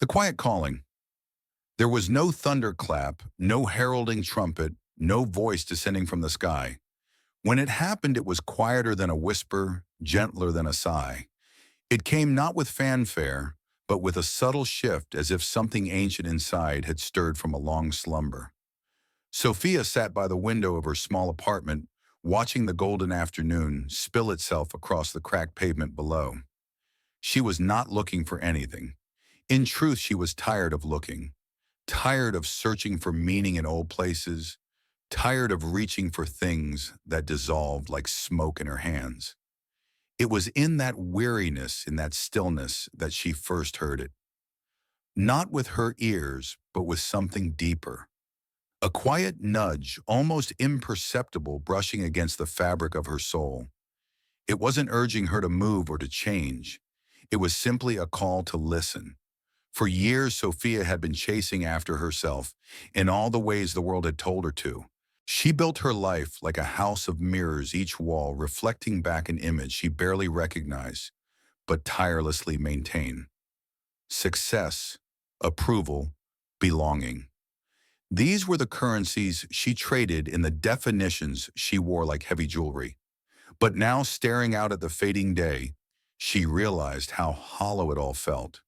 The quiet calling. There was no thunderclap, no heralding trumpet, no voice descending from the sky. When it happened, it was quieter than a whisper, gentler than a sigh. It came not with fanfare, but with a subtle shift as if something ancient inside had stirred from a long slumber. Sophia sat by the window of her small apartment, watching the golden afternoon spill itself across the cracked pavement below. She was not looking for anything. In truth, she was tired of looking, tired of searching for meaning in old places, tired of reaching for things that dissolved like smoke in her hands. It was in that weariness, in that stillness, that she first heard it. Not with her ears, but with something deeper. A quiet nudge, almost imperceptible, brushing against the fabric of her soul. It wasn't urging her to move or to change. It was simply a call to listen. For years, Sophia had been chasing after herself in all the ways the world had told her to. She built her life like a house of mirrors, each wall reflecting back an image she barely recognized, but tirelessly maintained. Success, approval, belonging. These were the currencies she traded in the definitions she wore like heavy jewelry. But now, staring out at the fading day, she realized how hollow it all felt,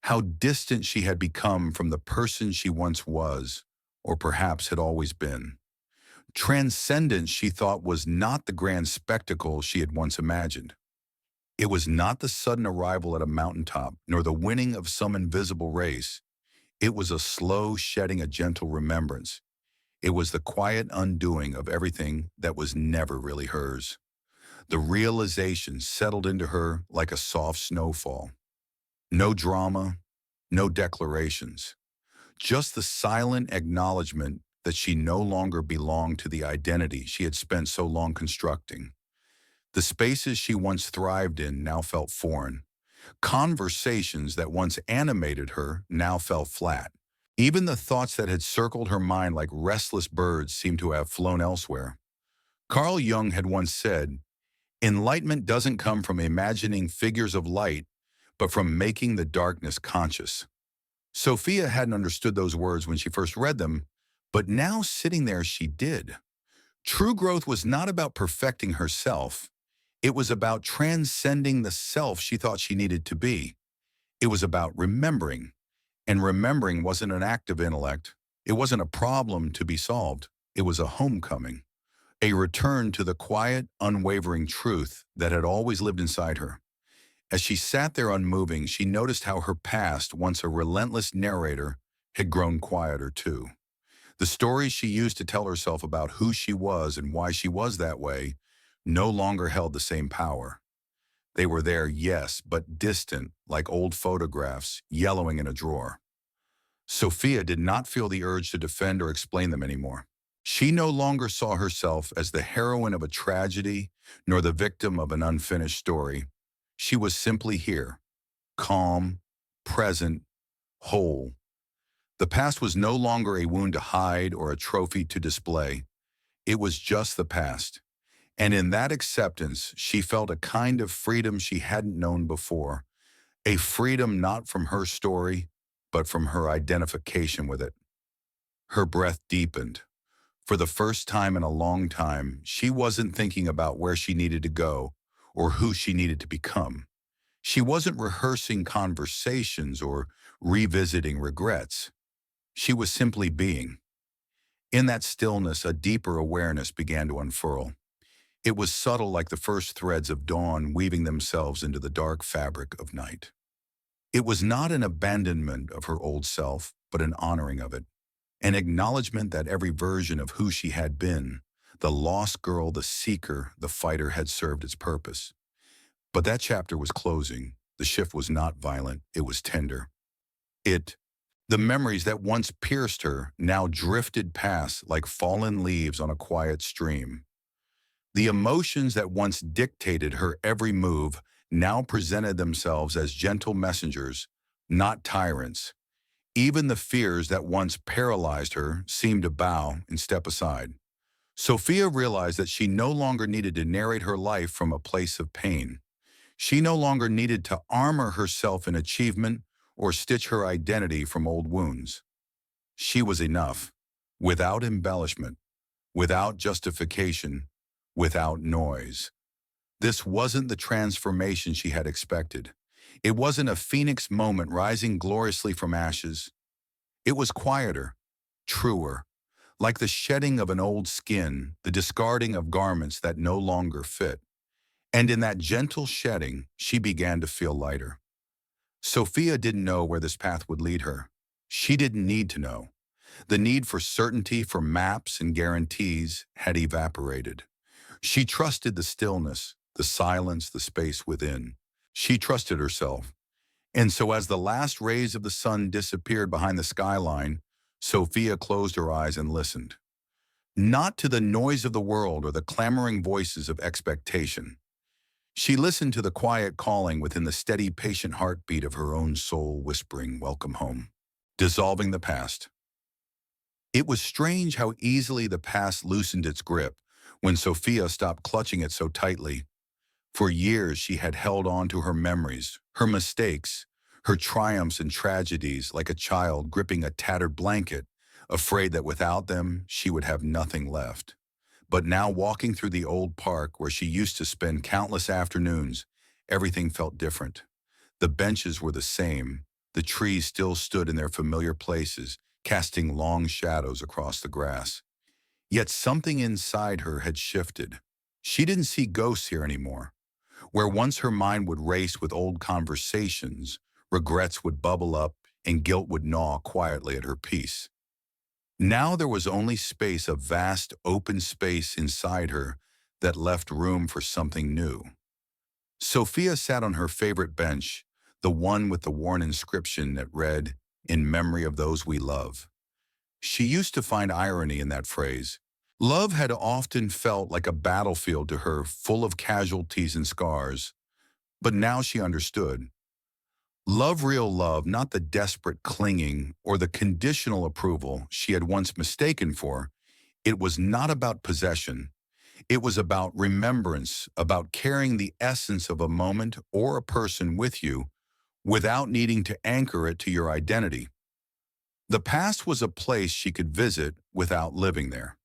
how distant she had become from the person she once was, or perhaps had always been. Transcendence, she thought, was not the grand spectacle she had once imagined. It was not the sudden arrival at a mountaintop, nor the winning of some invisible race. It was a slow shedding, a gentle remembrance. It was the quiet undoing of everything that was never really hers. The realization settled into her like a soft snowfall. No drama, no declarations. Just the silent acknowledgement that she no longer belonged to the identity she had spent so long constructing. The spaces she once thrived in now felt foreign. Conversations that once animated her now fell flat. Even the thoughts that had circled her mind like restless birds seemed to have flown elsewhere. Carl Jung had once said, "Enlightenment doesn't come from imagining figures of light, but from making the darkness conscious." Sophia hadn't understood those words when she first read them, but now sitting there she did. True growth was not about perfecting herself. It was about transcending the self she thought she needed to be. It was about remembering. And remembering wasn't an act of intellect. It wasn't a problem to be solved. It was a homecoming, a return to the quiet, unwavering truth that had always lived inside her. As she sat there unmoving, she noticed how her past, once a relentless narrator, had grown quieter too. The stories she used to tell herself about who she was and why she was that way no longer held the same power. They were there, yes, but distant, like old photographs, yellowing in a drawer. Sophia did not feel the urge to defend or explain them anymore. She no longer saw herself as the heroine of a tragedy, nor the victim of an unfinished story. She was simply here, calm, present, whole. The past was no longer a wound to hide or a trophy to display. It was just the past. And in that acceptance, she felt a kind of freedom she hadn't known before, a freedom not from her story, but from her identification with it. Her breath deepened. For the first time in a long time, she wasn't thinking about where she needed to go or who she needed to become. She wasn't rehearsing conversations or revisiting regrets. She was simply being. In that stillness, a deeper awareness began to unfurl. It was subtle, like the first threads of dawn weaving themselves into the dark fabric of night. It was not an abandonment of her old self, but an honoring of it, an acknowledgement that every version of who she had been, the lost girl, the seeker, the fighter, had served its purpose. But that chapter was closing. The shift was not violent, it was tender. The memories that once pierced her now drifted past like fallen leaves on a quiet stream. The emotions that once dictated her every move now presented themselves as gentle messengers, not tyrants. Even the fears that once paralyzed her seemed to bow and step aside. Sophia realized that she no longer needed to narrate her life from a place of pain. She no longer needed to armor herself in achievement or stitch her identity from old wounds. She was enough, without embellishment, without justification, without noise. This wasn't the transformation she had expected. It wasn't a phoenix moment rising gloriously from ashes. It was quieter, truer, like the shedding of an old skin, the discarding of garments that no longer fit. And in that gentle shedding, she began to feel lighter. Sophia didn't know where this path would lead her. She didn't need to know. The need for certainty, for maps and guarantees, had evaporated. She trusted the stillness, the silence, the space within. She trusted herself. And so as the last rays of the sun disappeared behind the skyline, Sophia closed her eyes and listened. Not to the noise of the world or the clamoring voices of expectation. She listened to the quiet calling within the steady, patient heartbeat of her own soul whispering, "Welcome home," dissolving the past. It was strange how easily the past loosened its grip when Sophia stopped clutching it so tightly. For years she had held on to her memories, her mistakes, her triumphs and tragedies like a child gripping a tattered blanket, afraid that without them she would have nothing left. But now walking through the old park where she used to spend countless afternoons, everything felt different. The benches were the same, the trees still stood in their familiar places, casting long shadows across the grass. Yet something inside her had shifted. She didn't see ghosts here anymore. Where once her mind would race with old conversations, regrets would bubble up and guilt would gnaw quietly at her peace. Now there was only space, a vast open space inside her that left room for something new. Sophia sat on her favorite bench, the one with the worn inscription that read, "In memory of those we love." She used to find irony in that phrase. Love had often felt like a battlefield to her, full of casualties and scars. But now she understood. Love, real love, not the desperate clinging or the conditional approval she had once mistaken for. It was not about possession. It was about remembrance, about carrying the essence of a moment or a person with you without needing to anchor it to your identity. The past was a place she could visit without living there.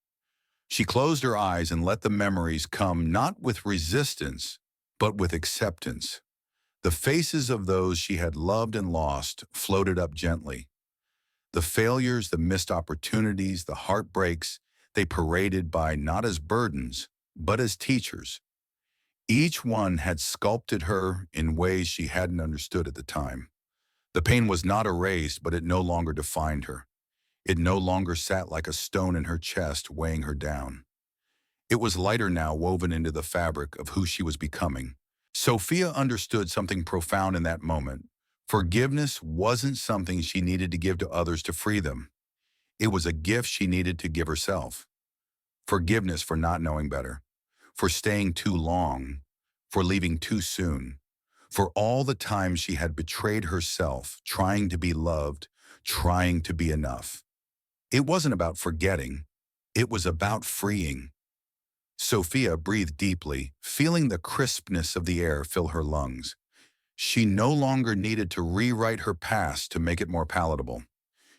She closed her eyes and let the memories come not with resistance, but with acceptance. The faces of those she had loved and lost floated up gently. The failures, the missed opportunities, the heartbreaks, they paraded by not as burdens, but as teachers. Each one had sculpted her in ways she hadn't understood at the time. The pain was not erased, but it no longer defined her. It no longer sat like a stone in her chest, weighing her down. It was lighter now, woven into the fabric of who she was becoming. Sophia understood something profound in that moment. Forgiveness wasn't something she needed to give to others to free them. It was a gift she needed to give herself. Forgiveness for not knowing better, for staying too long, for leaving too soon, for all the times she had betrayed herself, trying to be loved, trying to be enough. It wasn't about forgetting. It was about freeing. Sophia breathed deeply, feeling the crispness of the air fill her lungs. She no longer needed to rewrite her past to make it more palatable.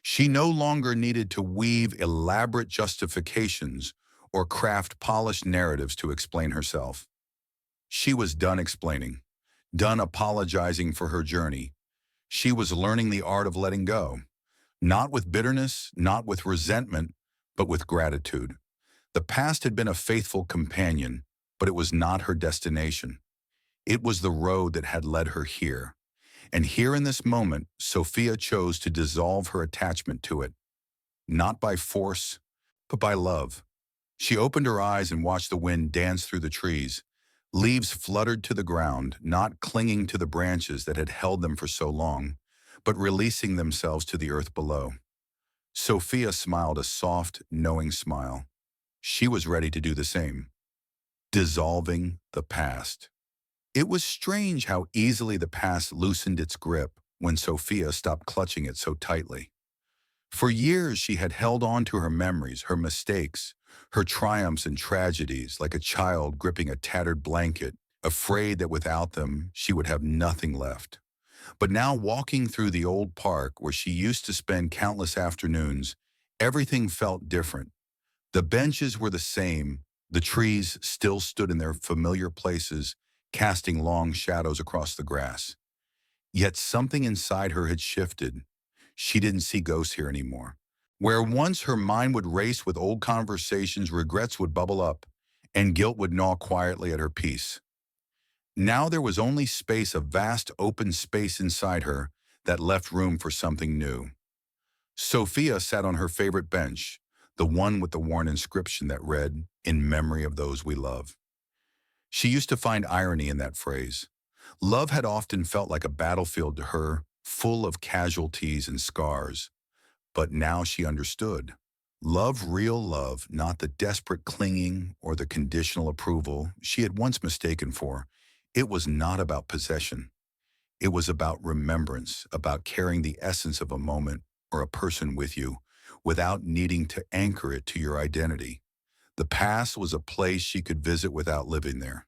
She no longer needed to weave elaborate justifications or craft polished narratives to explain herself. She was done explaining, done apologizing for her journey. She was learning the art of letting go, not with bitterness, not with resentment, but with gratitude. The past had been a faithful companion, but it was not her destination. It was the road that had led her here. And here in this moment, Sophia chose to dissolve her attachment to it, not by force, but by love. She opened her eyes and watched the wind dance through the trees. Leaves fluttered to the ground, not clinging to the branches that had held them for so long, but releasing themselves to the earth below. Sophia smiled a soft, knowing smile. She was ready to do the same. Dissolving the past. It was strange how easily the past loosened its grip when Sophia stopped clutching it so tightly. For years she had held on to her memories, her mistakes, her triumphs and tragedies like a child gripping a tattered blanket, afraid that without them she would have nothing left. But now walking through the old park where she used to spend countless afternoons, everything felt different. The benches were the same, the trees still stood in their familiar places, casting long shadows across the grass. Yet something inside her had shifted. She didn't see ghosts here anymore. Where once her mind would race with old conversations, regrets would bubble up, and guilt would gnaw quietly at her peace. Now there was only space, a vast open space inside her that left room for something new. Sophia sat on her favorite bench, the one with the worn inscription that read, "In memory of those we love." She used to find irony in that phrase. Love had often felt like a battlefield to her, full of casualties and scars. But now she understood. Love, real love, not the desperate clinging or the conditional approval she had once mistaken for. It was not about possession. It was about remembrance, about carrying the essence of a moment or a person with you without needing to anchor it to your identity. The past was a place she could visit without living there.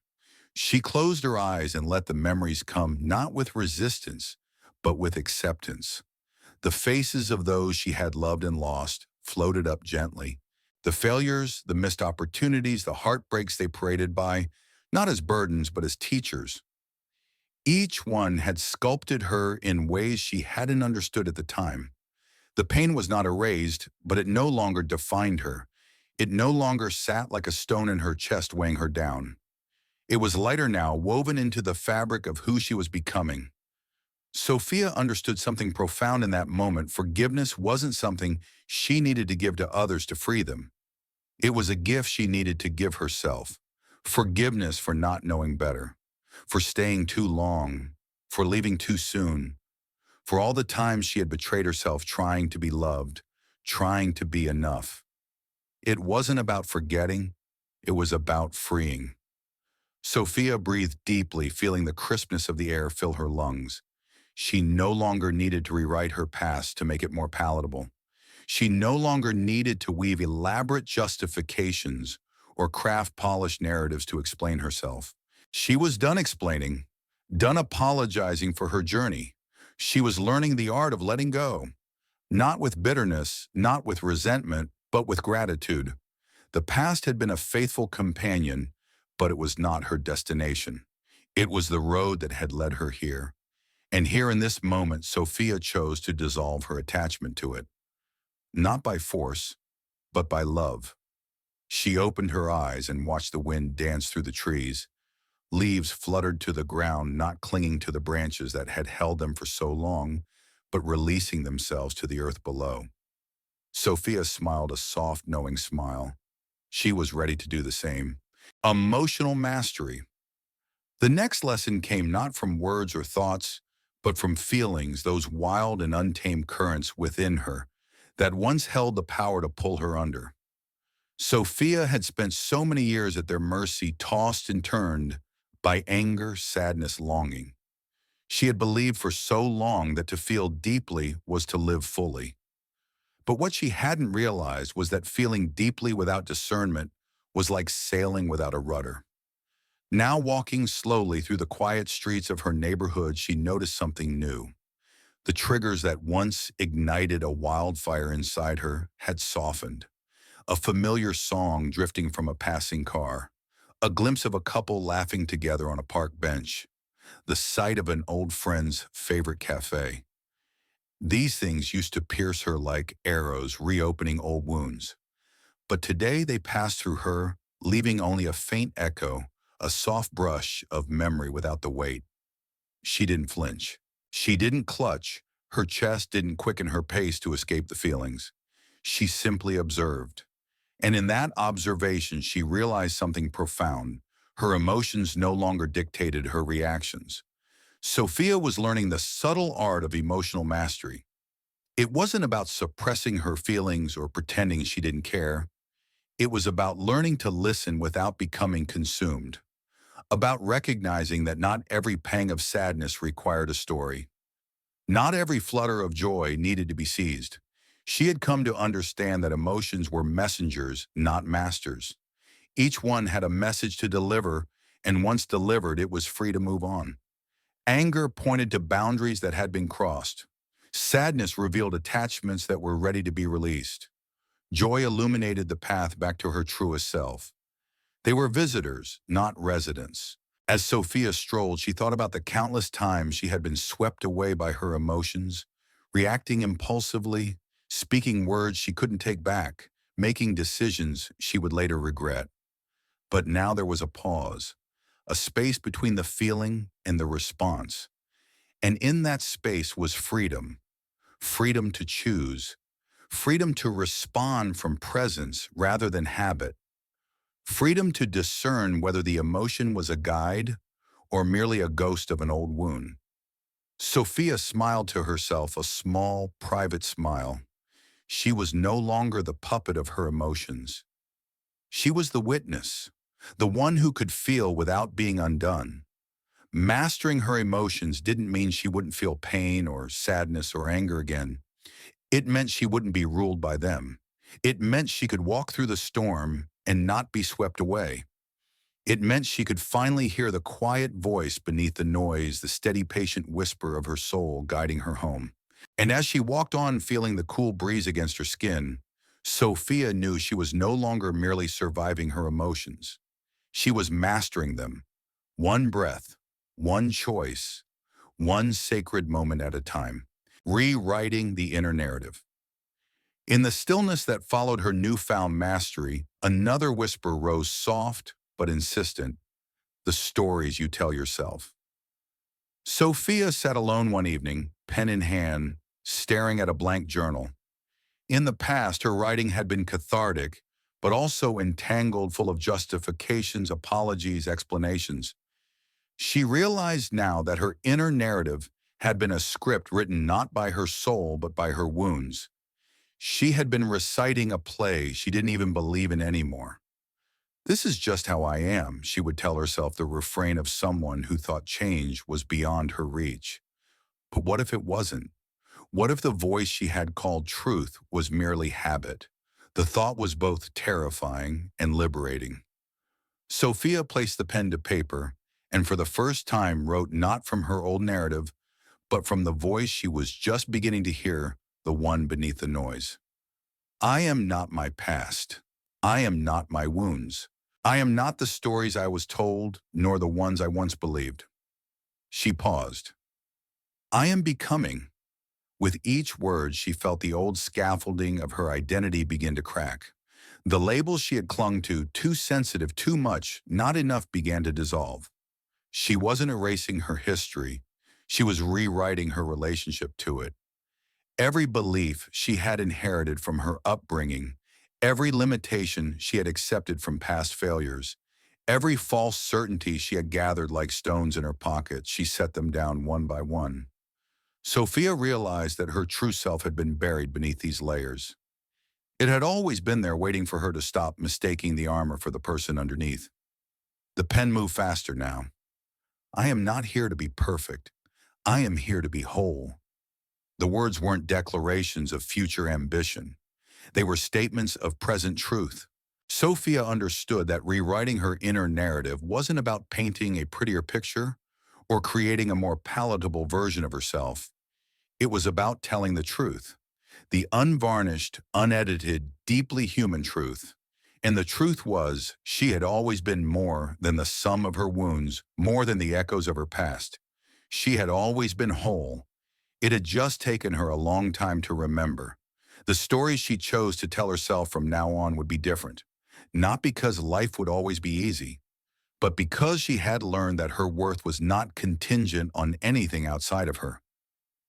She closed her eyes and let the memories come not with resistance, but with acceptance. The faces of those she had loved and lost floated up gently. The failures, the missed opportunities, the heartbreaks they paraded by, not as burdens, but as teachers. Each one had sculpted her in ways she hadn't understood at the time. The pain was not erased, but it no longer defined her. It no longer sat like a stone in her chest weighing her down. It was lighter now, woven into the fabric of who she was becoming. Sophia understood something profound in that moment. Forgiveness wasn't something she needed to give to others to free them. It was a gift she needed to give herself. Forgiveness for not knowing better, for staying too long, for leaving too soon, for all the times she had betrayed herself trying to be loved, trying to be enough. It wasn't about forgetting, it was about freeing. Sophia breathed deeply, feeling the crispness of the air fill her lungs. She no longer needed to rewrite her past to make it more palatable. She no longer needed to weave elaborate justifications or craft polished narratives to explain herself. She was done explaining, done apologizing for her journey. She was learning the art of letting go, not with bitterness, not with resentment, but with gratitude. The past had been a faithful companion, but it was not her destination. It was the road that had led her here. And here in this moment, Sophia chose to dissolve her attachment to it. Not by force, but by love. She opened her eyes and watched the wind dance through the trees. Leaves fluttered to the ground, not clinging to the branches that had held them for so long, but releasing themselves to the earth below. Sophia smiled a soft, knowing smile. She was ready to do the same. Emotional mastery. The next lesson came not from words or thoughts, but from feelings, those wild and untamed currents within her that once held the power to pull her under. Sophia had spent so many years at their mercy, tossed and turned by anger, sadness, longing. She had believed for so long that to feel deeply was to live fully. But what she hadn't realized was that feeling deeply without discernment was like sailing without a rudder. Now walking slowly through the quiet streets of her neighborhood, she noticed something new. The triggers that once ignited a wildfire inside her had softened. A familiar song drifting from a passing car. A glimpse of a couple laughing together on a park bench. The sight of an old friend's favorite cafe. These things used to pierce her like arrows, reopening old wounds. But today they passed through her, leaving only a faint echo, a soft brush of memory without the weight. She didn't flinch. She didn't clutch. Her chest didn't quicken her pace to escape the feelings. She simply observed. And in that observation, she realized something profound. Her emotions no longer dictated her reactions. Sophia was learning the subtle art of emotional mastery. It wasn't about suppressing her feelings or pretending she didn't care. It was about learning to listen without becoming consumed. About recognizing that not every pang of sadness required a story. Not every flutter of joy needed to be seized. She had come to understand that emotions were messengers, not masters. Each one had a message to deliver, and once delivered, it was free to move on. Anger pointed to boundaries that had been crossed. Sadness revealed attachments that were ready to be released. Joy illuminated the path back to her truest self. They were visitors, not residents. As Sophia strolled, she thought about the countless times she had been swept away by her emotions, reacting impulsively, speaking words she couldn't take back, making decisions she would later regret. But now there was a pause, a space between the feeling and the response. And in that space was freedom, freedom to choose, freedom to respond from presence rather than habit, freedom to discern whether the emotion was a guide or merely a ghost of an old wound. Sophia smiled to herself, a small, private smile. She was no longer the puppet of her emotions. She was the witness, the one who could feel without being undone. Mastering her emotions didn't mean she wouldn't feel pain or sadness or anger again. It meant she wouldn't be ruled by them. It meant she could walk through the storm and not be swept away. It meant she could finally hear the quiet voice beneath the noise, the steady, patient whisper of her soul guiding her home. And as she walked on, feeling the cool breeze against her skin, Sophia knew she was no longer merely surviving her emotions. She was mastering them, one breath, one choice, one sacred moment at a time, rewriting the inner narrative. In the stillness that followed her newfound mastery, another whisper rose, soft but insistent: the stories you tell yourself. Sophia sat alone one evening, pen in hand, staring at a blank journal. In the past, her writing had been cathartic, but also entangled, full of justifications, apologies, explanations. She realized now that her inner narrative had been a script written not by her soul but by her wounds. She had been reciting a play she didn't even believe in anymore. "This is just how I am," she would tell herself, the refrain of someone who thought change was beyond her reach. But what if it wasn't? What if the voice she had called truth was merely habit? The thought was both terrifying and liberating. Sophia placed the pen to paper, and for the first time wrote not from her old narrative, but from the voice she was just beginning to hear, the one beneath the noise. "I am not my past. I am not my wounds. I am not the stories I was told, nor the ones I once believed." She paused. "I am becoming." With each word, she felt the old scaffolding of her identity begin to crack. The labels she had clung to, too sensitive, too much, not enough, began to dissolve. She wasn't erasing her history. She was rewriting her relationship to it. Every belief she had inherited from her upbringing, every limitation she had accepted from past failures, every false certainty she had gathered like stones in her pocket, she set them down one by one. Sophia realized that her true self had been buried beneath these layers. It had always been there, waiting for her to stop mistaking the armor for the person underneath. The pen moved faster now. "I am not here to be perfect. I am here to be whole." The words weren't declarations of future ambition. They were statements of present truth. Sophia understood that rewriting her inner narrative wasn't about painting a prettier picture or creating a more palatable version of herself. It was about telling the truth, the unvarnished, unedited, deeply human truth. And the truth was, she had always been more than the sum of her wounds, more than the echoes of her past. She had always been whole. It had just taken her a long time to remember. The stories she chose to tell herself from now on would be different, not because life would always be easy, but because she had learned that her worth was not contingent on anything outside of her.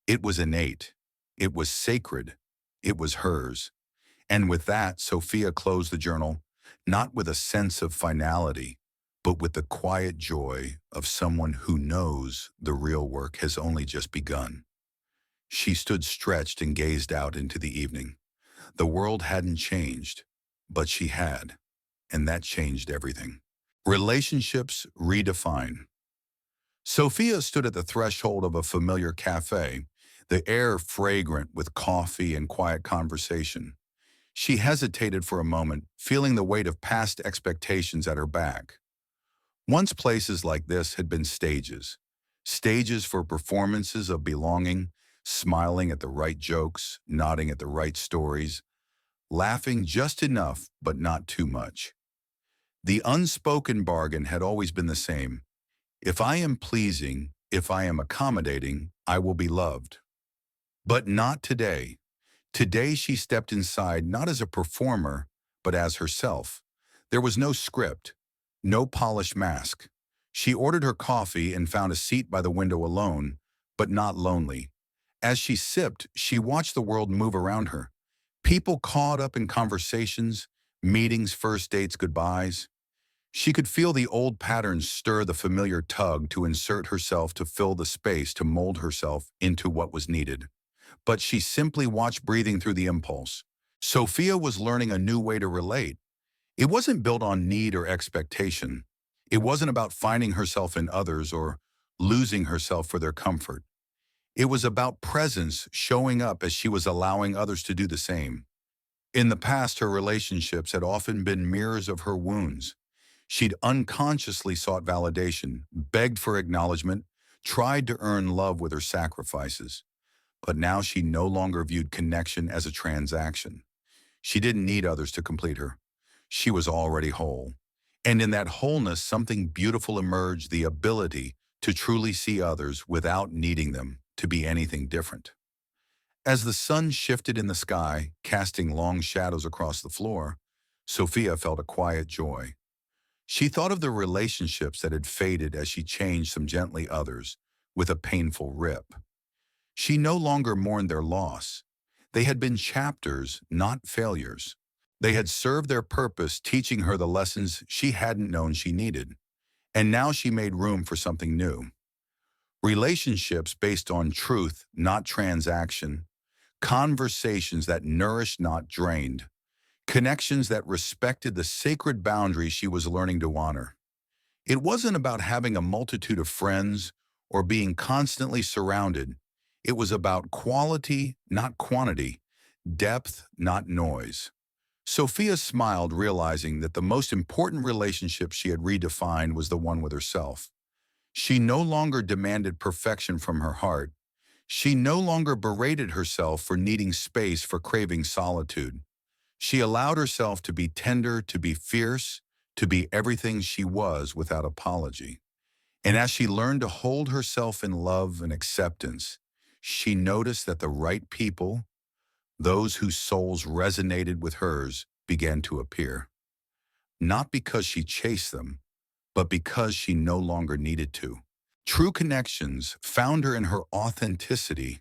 It was innate. It was sacred. It was hers. And with that, Sophia closed the journal, not with a sense of finality, but with the quiet joy of someone who knows the real work has only just begun. She stood stretched and gazed out into the evening. The world hadn't changed, but she had, and that changed everything. Relationships redefined. Sophia stood at the threshold of a familiar cafe, the air fragrant with coffee and quiet conversation. She hesitated for a moment, feeling the weight of past expectations at her back. Once places like this had been stages, stages for performances of belonging, smiling at the right jokes, nodding at the right stories, laughing just enough but not too much. The unspoken bargain had always been the same. If I am pleasing, if I am accommodating, I will be loved. But not today. Today she stepped inside not as a performer, but as herself. There was no script, no polished mask. She ordered her coffee and found a seat by the window alone, but not lonely. As she sipped, she watched the world move around her. People caught up in conversations, meetings, first dates, goodbyes. She could feel the old patterns stir the familiar tug to insert herself to fill the space to mold herself into what was needed. But she simply watched breathing through the impulse. Sophia was learning a new way to relate. It wasn't built on need or expectation. It wasn't about finding herself in others or losing herself for their comfort. It was about presence showing up as she was allowing others to do the same. In the past, her relationships had often been mirrors of her wounds. She'd unconsciously sought validation, begged for acknowledgement, tried to earn love with her sacrifices. But now she no longer viewed connection as a transaction. She didn't need others to complete her. She was already whole. And in that wholeness, something beautiful emerged, the ability to truly see others without needing them to be anything different. As the sun shifted in the sky, casting long shadows across the floor, Sophia felt a quiet joy. She thought of the relationships that had faded as she changed some gently others with a painful rip. She no longer mourned their loss. They had been chapters, not failures. They had served their purpose, teaching her the lessons she hadn't known she needed. And now she made room for something new. Relationships based on truth, not transaction. Conversations that nourished, not drained. Connections that respected the sacred boundaries she was learning to honor. It wasn't about having a multitude of friends or being constantly surrounded. It was about quality, not quantity, depth, not noise. Sophia smiled, realizing that the most important relationship she had redefined was the one with herself. She no longer demanded perfection from her heart. She no longer berated herself for needing space, for craving solitude. She allowed herself to be tender, to be fierce, to be everything she was without apology. And as she learned to hold herself in love and acceptance, she noticed that the right people, those whose souls resonated with hers, began to appear. Not because she chased them, but because she no longer needed to. True connections found her in her authenticity.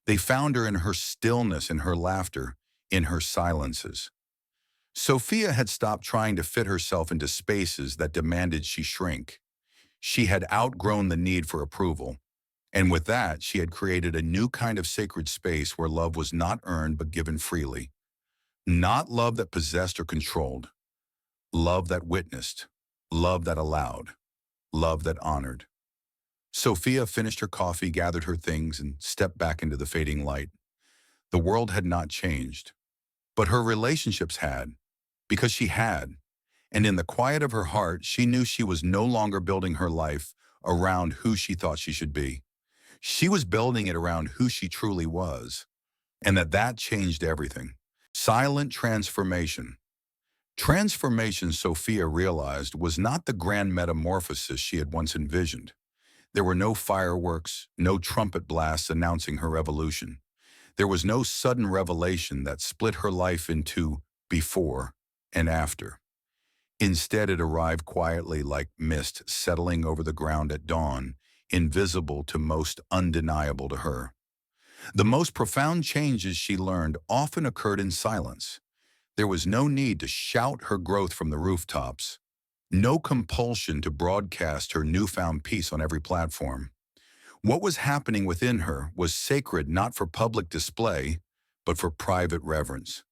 They found her in her stillness, in her laughter, in her silences. Sophia had stopped trying to fit herself into spaces that demanded she shrink. She had outgrown the need for approval. And with that, she had created a new kind of sacred space where love was not earned but given freely. Not love that possessed or controlled. Love that witnessed. Love that allowed. Love that honored. Sophia finished her coffee, gathered her things, and stepped back into the fading light. The world had not changed, but her relationships had, because she had. And in the quiet of her heart, she knew she was no longer building her life around who she thought she should be. She was building it around who she truly was, and that changed everything. Silent transformation. Transformation, Sophia realized, was not the grand metamorphosis she had once envisioned. There were no fireworks, no trumpet blasts announcing her evolution. There was no sudden revelation that split her life into before and after. Instead, it arrived quietly like mist settling over the ground at dawn, invisible to most, undeniable to her. The most profound changes she learned often occurred in silence. There was no need to shout her growth from the rooftops, no compulsion to broadcast her newfound peace on every platform. What was happening within her was sacred not for public display, but for private reverence.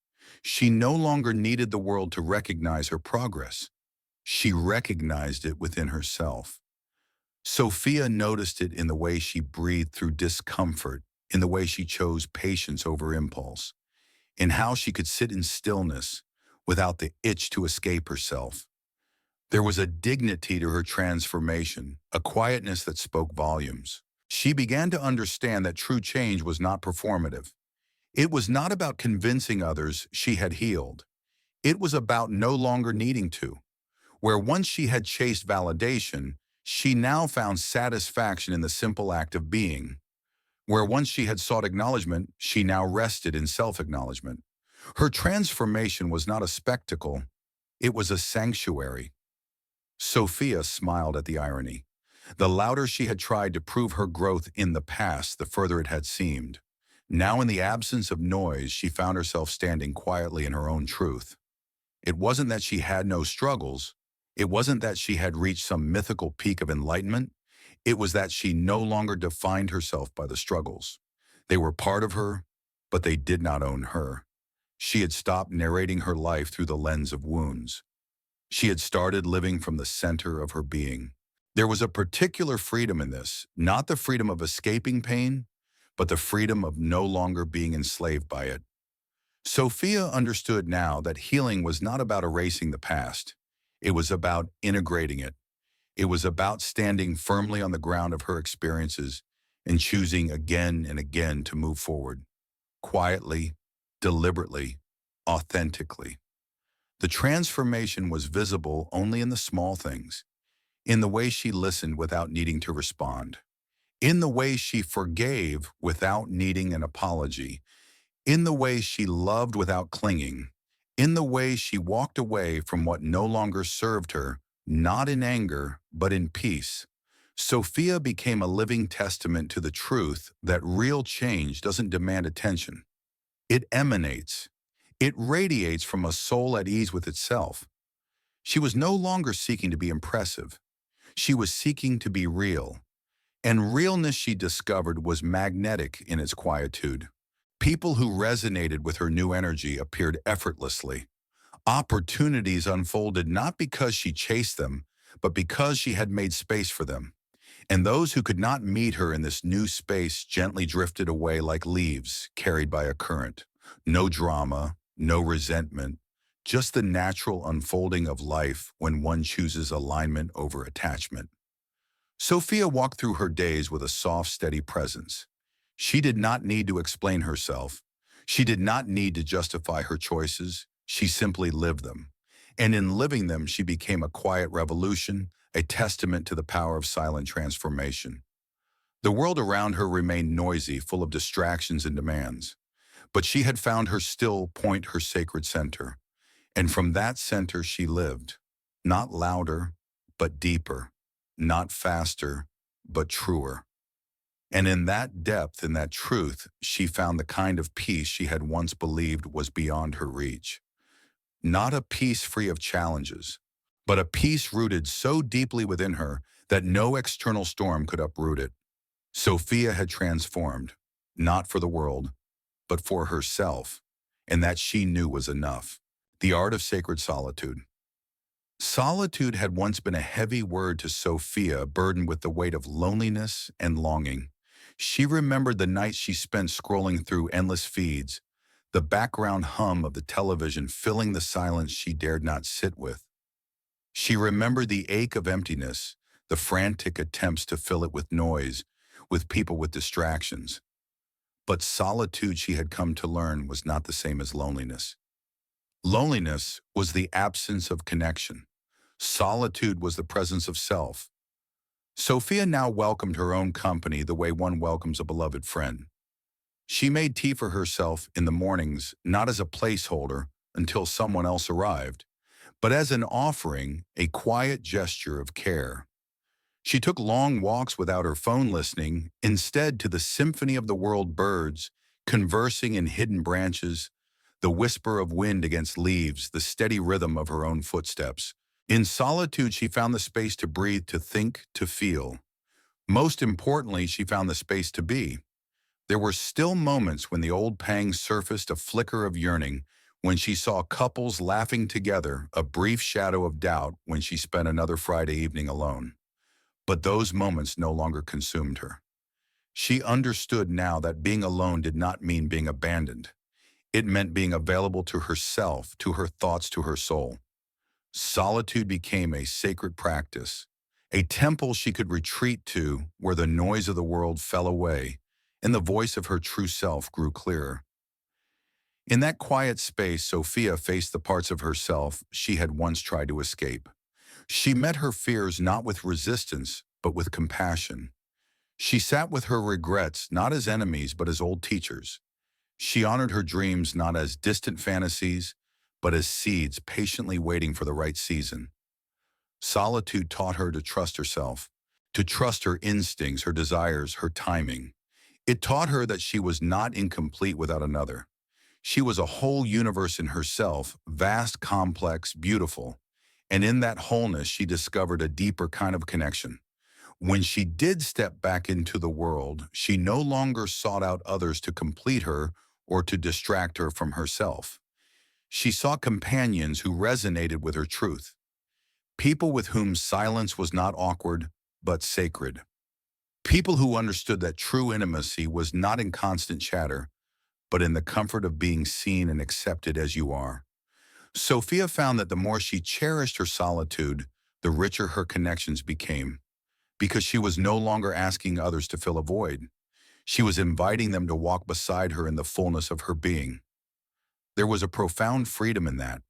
She no longer needed the world to recognize her progress. She recognized it within herself. Sophia noticed it in the way she breathed through discomfort, in the way she chose patience over impulse, in how she could sit in stillness without the itch to escape herself. There was a dignity to her transformation, a quietness that spoke volumes. She began to understand that true change was not performative. It was not about convincing others she had healed. It was about no longer needing to. Where once she had chased validation, she now found satisfaction in the simple act of being. Where once she had sought acknowledgement, she now rested in self-acknowledgement. Her transformation was not a spectacle, it was a sanctuary. Sophia smiled at the irony. The louder she had tried to prove her growth in the past, the further it had seemed. Now, in the absence of noise, she found herself standing quietly in her own truth. It wasn't that she had no struggles. It wasn't that she had reached some mythical peak of enlightenment. It was that she no longer defined herself by the struggles. They were part of her, but they did not own her. She had stopped narrating her life through the lens of wounds. She had started living from the center of her being. There was a particular freedom in this, not the freedom of escaping pain, but the freedom of no longer being enslaved by it. Sophia understood now that healing was not about erasing the past. It was about integrating it. It was about standing firmly on the ground of her experiences and choosing again and again to move forward, quietly, deliberately, authentically. The transformation was visible only in the small things, in the way she listened without needing to respond, in the way she forgave without needing an apology, in the way she loved without clinging, in the way she walked away from what no longer served her, not in anger, but in peace. Sophia became a living testament to the truth that real change doesn't demand attention. It emanates. It radiates from a soul at ease with itself. She was no longer seeking to be impressive. She was seeking to be real. And realness, she discovered, was magnetic in its quietude. People who resonated with her new energy appeared effortlessly. Opportunities unfolded not because she chased them, but because she had made space for them. And those who could not meet her in this new space gently drifted away like leaves carried by a current. No drama, no resentment, just the natural unfolding of life when one chooses alignment over attachment. Sophia walked through her days with a soft, steady presence. She did not need to explain herself. She did not need to justify her choices. She simply lived them. And in living them, she became a quiet revolution, a testament to the power of silent transformation. The world around her remained noisy, full of distractions and demands. But she had found her still point, her sacred center. And from that center she lived, not louder, but deeper, not faster, but truer. And in that depth, in that truth, she found the kind of peace she had once believed was beyond her reach. Not a peace free of challenges, but a peace rooted so deeply within her that no external storm could uproot it. Sophia had transformed, not for the world, but for herself, and that she knew was enough. The art of sacred solitude. Solitude had once been a heavy word to Sophia, burdened with the weight of loneliness and longing. She remembered the nights she spent scrolling through endless feeds, the background hum of the television filling the silence she dared not sit with. She remembered the ache of emptiness, the frantic attempts to fill it with noise, with people, with distractions. But solitude, she had come to learn, was not the same as loneliness. Loneliness was the absence of connection. Solitude was the presence of self. Sophia now welcomed her own company the way one welcomes a beloved friend. She made tea for herself in the mornings, not as a placeholder until someone else arrived, but as an offering, a quiet gesture of care. She took long walks without her phone, listening instead to the symphony of the world birds, conversing in hidden branches, the whisper of wind against leaves, the steady rhythm of her own footsteps. In solitude, she found the space to breathe, to think, to feel. Most importantly, she found the space to be. There were still moments when the old pangs surfaced, a flicker of yearning, when she saw couples laughing together, a brief shadow of doubt when she spent another Friday evening alone. But those moments no longer consumed her. She understood now that being alone did not mean being abandoned. It meant being available to herself, to her thoughts, to her soul. Solitude became a sacred practice, a temple she could retreat to where the noise of the world fell away and the voice of her true self grew clearer. In that quiet space, Sophia faced the parts of herself she had once tried to escape. She met her fears not with resistance, but with compassion. She sat with her regrets not as enemies, but as old teachers. She honored her dreams not as distant fantasies, but as seeds patiently waiting for the right season. Solitude taught her to trust herself, to trust her instincts, her desires, her timing. It taught her that she was not incomplete without another. She was a whole universe in herself, vast, complex, beautiful. And in that wholeness, she discovered a deeper kind of connection. When she did step back into the world, she no longer sought out others to complete her or to distract her from herself. She sought companions who resonated with her truth, people with whom silence was not awkward, but sacred. People who understood that true intimacy was not in constant chatter, but in the comfort of being seen and accepted as you are. Sophia found that the more she cherished her solitude, the richer her connections became, because she was no longer asking others to fill a void. She was inviting them to walk beside her in the fullness of her being. There was a profound freedom in that.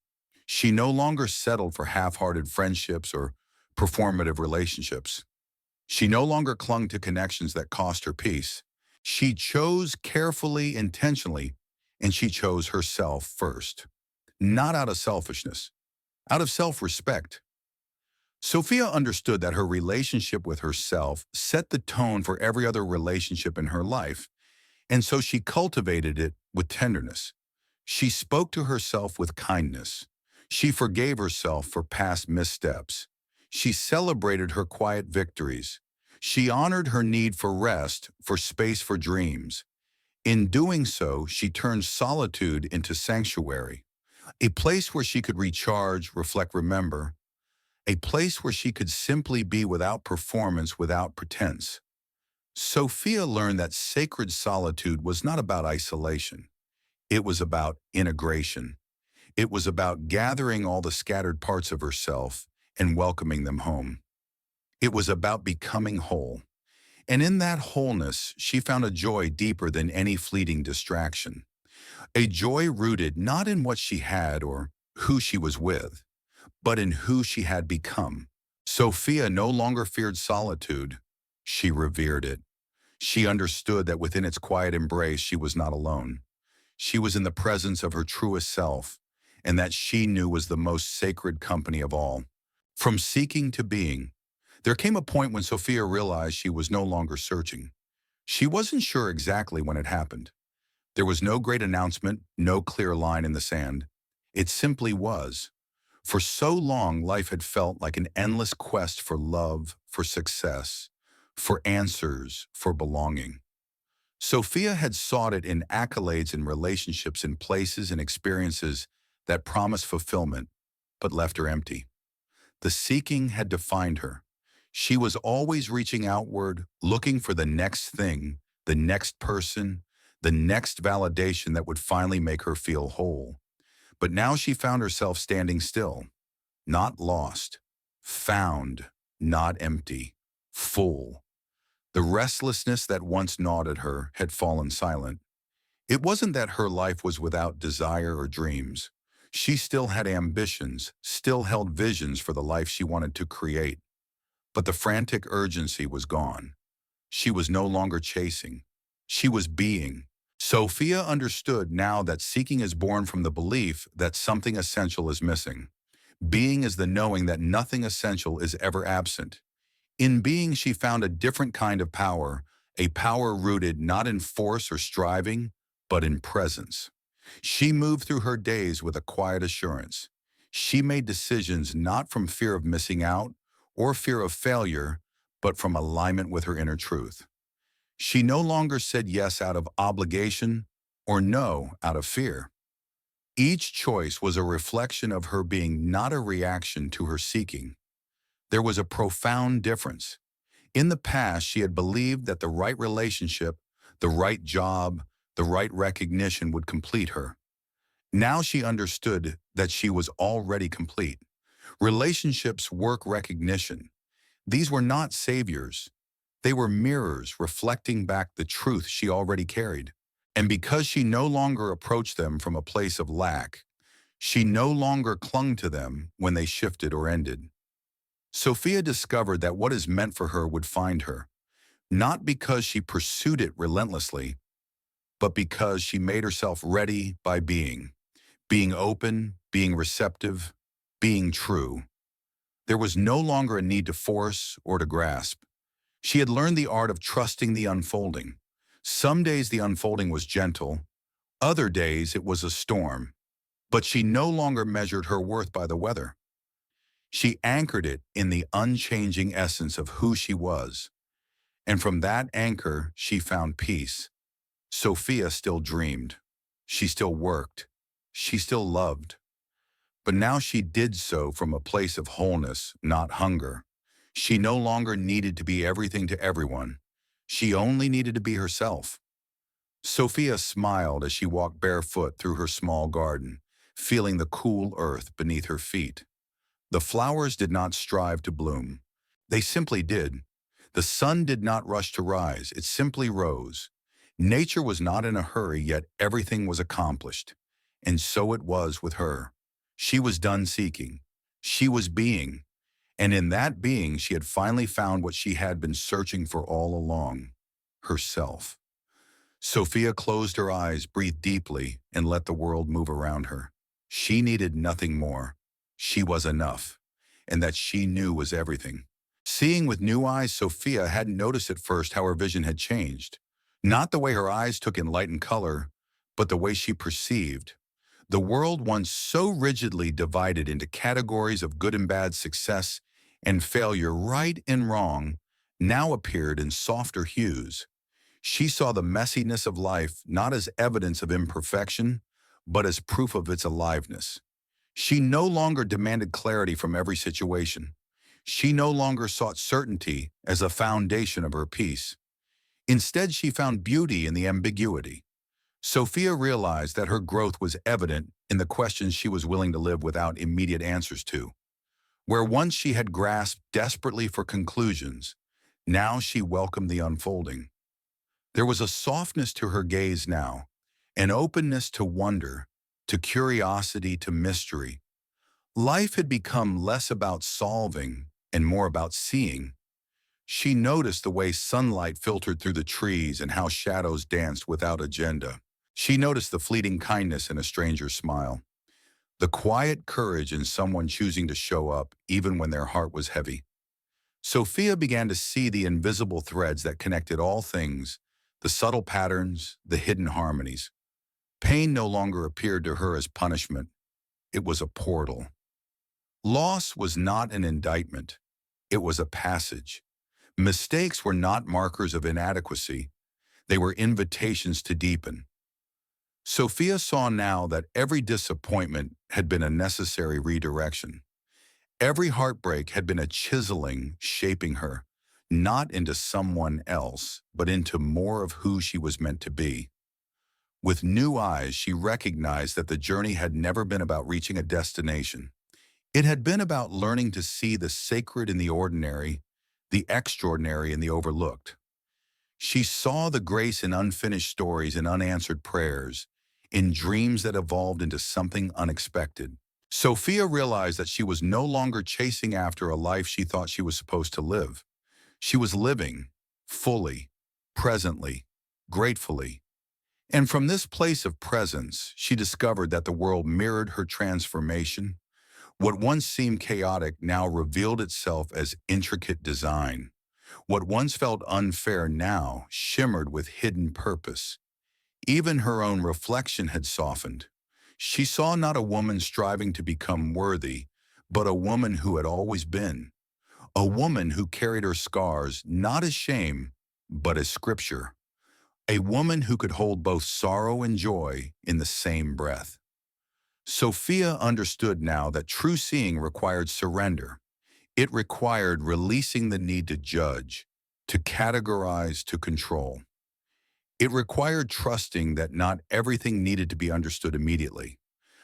She no longer settled for half-hearted friendships or performative relationships. She no longer clung to connections that cost her peace. She chose carefully, intentionally, and she chose herself first. Not out of selfishness, out of self-respect. Sophia understood that her relationship with herself set the tone for every other relationship in her life, and so she cultivated it with tenderness. She spoke to herself with kindness. She forgave herself for past missteps. She celebrated her quiet victories. She honored her need for rest, for space for dreams. In doing so, she turned solitude into sanctuary, a place where she could recharge, reflect, remember, a place where she could simply be without performance, without pretense. Sophia learned that sacred solitude was not about isolation. It was about integration. It was about gathering all the scattered parts of herself and welcoming them home. It was about becoming whole. And in that wholeness, she found a joy deeper than any fleeting distraction. A joy rooted not in what she had or who she was with, but in who she had become. Sophia no longer feared solitude. She revered it. She understood that within its quiet embrace, she was not alone. She was in the presence of her truest self, and that she knew was the most sacred company of all. From seeking to being, there came a point when Sophia realized she was no longer searching. She wasn't sure exactly when it happened. There was no great announcement, no clear line in the sand. It simply was. For so long, life had felt like an endless quest for love, for success, for answers, for belonging. Sophia had sought it in accolades in relationships, in places and experiences that promised fulfillment, but left her empty. The seeking had defined her. She was always reaching outward, looking for the next thing, the next person, the next validation that would finally make her feel whole. But now she found herself standing still, not lost, found, not empty, full. The restlessness that once gnawed at her had fallen silent. It wasn't that her life was without desire or dreams. She still had ambitions, still held visions for the life she wanted to create. But the frantic urgency was gone. She was no longer chasing. She was being. Sophia understood now that seeking is born from the belief that something essential is missing. Being is the knowing that nothing essential is ever absent. In being, she found a different kind of power, a power rooted not in force or striving, but in presence. She moved through her days with a quiet assurance. She made decisions not from fear of missing out or fear of failure, but from alignment with her inner truth. She no longer said yes out of obligation or no out of fear. Each choice was a reflection of her being, not a reaction to her seeking. There was a profound difference. In the past, she had believed that the right relationship, the right job, the right recognition would complete her. Now she understood that she was already complete. Relationships, work, recognition. These were not saviors. They were mirrors reflecting back the truth she already carried. And because she no longer approached them from a place of lack, she no longer clung to them when they shifted or ended. Sophia discovered that what is meant for her would find her, not because she pursued it relentlessly, but because she made herself ready by being open, being receptive, being true. There was no longer a need to force or to grasp. She had learned the art of trusting the unfolding. Some days the unfolding was gentle, other days it was a storm, but she no longer measured her worth by the weather. She anchored it in the unchanging essence of who she was, and from that anchor she found peace. Sophia still dreamed. She still worked. She still loved. But now she did so from a place of wholeness, not hunger. She no longer needed to be everything to everyone. She only needed to be herself. Sophia smiled as she walked barefoot through her small garden, feeling the cool earth beneath her feet. The flowers did not strive to bloom. They simply did. The sun did not rush to rise, it simply rose. Nature was not in a hurry, yet everything was accomplished. And so it was with her. She was done seeking. She was being. And in that being, she had finally found what she had been searching for all along: herself. Sophia closed her eyes, breathed deeply, and let the world move around her. She needed nothing more. She was enough, and that she knew was everything. Seeing with new eyes, Sophia hadn't noticed at first how her vision had changed. Not the way her eyes took in light and color, but the way she perceived. The world, once so rigidly divided into categories of good and bad, success and failure, right and wrong, now appeared in softer hues. She saw the messiness of life not as evidence of imperfection, but as proof of its aliveness. She no longer demanded clarity from every situation. She no longer sought certainty as a foundation of her peace. Instead, she found beauty in the ambiguity. Sophia realized that her growth was evident in the questions she was willing to live without immediate answers to. Where once she had grasped desperately for conclusions, now she welcomed the unfolding. There was a softness to her gaze now, an openness to wonder, to curiosity, to mystery. Life had become less about solving and more about seeing. She noticed the way sunlight filtered through the trees and how shadows danced without agenda. She noticed the fleeting kindness in a stranger's smile, the quiet courage in someone choosing to show up even when their heart was heavy. Sophia began to see the invisible threads that connected all things, the subtle patterns, the hidden harmonies. Pain no longer appeared to her as punishment. It was a portal. Loss was not an indictment. It was a passage. Mistakes were not markers of inadequacy. They were invitations to deepen. Sophia saw now that every disappointment had been a necessary redirection. Every heartbreak had been a chiseling, shaping her, not into someone else, but into more of who she was meant to be. With new eyes, she recognized that the journey had never been about reaching a destination. It had been about learning to see the sacred in the ordinary, the extraordinary in the overlooked. She saw the grace in unfinished stories and unanswered prayers, in dreams that evolved into something unexpected. Sophia realized that she was no longer chasing after a life she thought she was supposed to live. She was living, fully, presently, gratefully. And from this place of presence, she discovered that the world mirrored her transformation. What once seemed chaotic now revealed itself as intricate design. What once felt unfair now shimmered with hidden purpose. Even her own reflection had softened. She saw not a woman striving to become worthy, but a woman who had always been. A woman who carried her scars not as shame, but as scripture. A woman who could hold both sorrow and joy in the same breath. Sophia understood now that true seeing required surrender. It required releasing the need to judge, to categorize, to control. It required trusting that not everything needed to be understood immediately,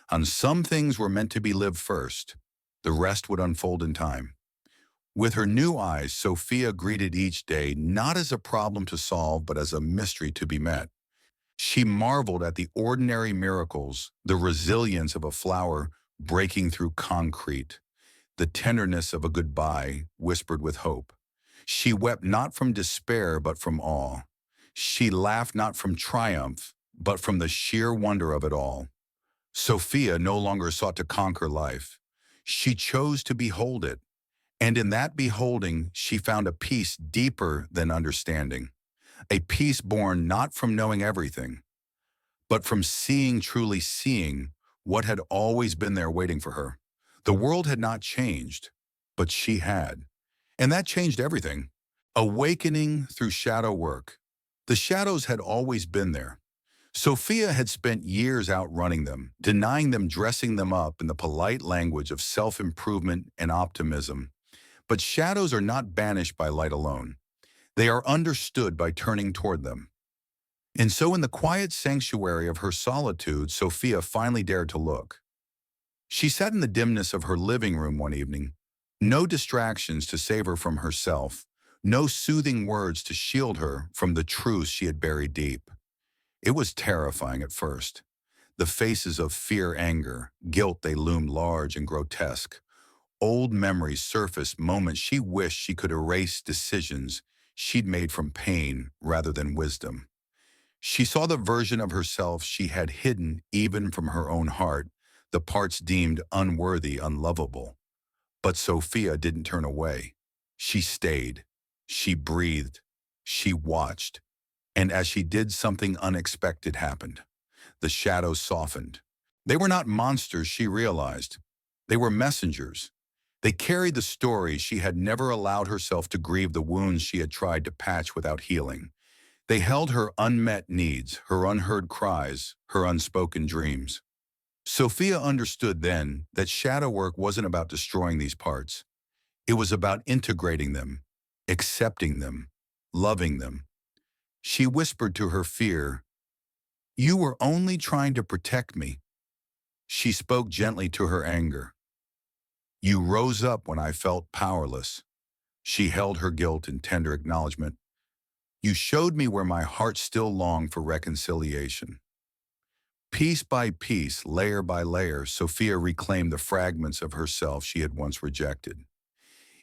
and some things were meant to be lived first. The rest would unfold in time. With her new eyes, Sophia greeted each day not as a problem to solve, but as a mystery to be met. She marveled at the ordinary miracles, the resilience of a flower breaking through concrete, the tenderness of a goodbye whispered with hope. She wept not from despair, but from awe. She laughed not from triumph, but from the sheer wonder of it all. Sophia no longer sought to conquer life. She chose to behold it, and in that beholding, she found a peace deeper than understanding, a peace born not from knowing everything, but from seeing, truly seeing, what had always been there waiting for her. The world had not changed, but she had. And that changed everything. Awakening through shadow work. The shadows had always been there. Sophia had spent years outrunning them, denying them, dressing them up in the polite language of self-improvement and optimism. But shadows are not banished by light alone. They are understood by turning toward them. And so in the quiet sanctuary of her solitude, Sophia finally dared to look. She sat in the dimness of her living room one evening, no distractions to save her from herself, no soothing words to shield her from the truths she had buried deep. It was terrifying at first. The faces of fear, anger, guilt, they loomed large and grotesque. Old memories surfaced, moments she wished she could erase, decisions she'd made from pain rather than wisdom. She saw the version of herself she had hidden even from her own heart, the parts deemed unworthy, unlovable. But Sophia didn't turn away. She stayed. She breathed. She watched. And as she did, something unexpected happened. The shadows softened. They were not monsters, she realized. They were messengers. They carried the story she had never allowed herself to grieve, the wounds she had tried to patch without healing. They held her unmet needs, her unheard cries, her unspoken dreams. Sophia understood then that shadow work wasn't about destroying these parts. It was about integrating them, accepting them, loving them. She whispered to her fear, "You were only trying to protect me." She spoke gently to her anger. "You rose up when I felt powerless." She held her guilt in tender acknowledgement. "You showed me where my heart still longed for reconciliation." Piece by piece, layer by layer, Sophia reclaimed the fragments of herself she had once rejected.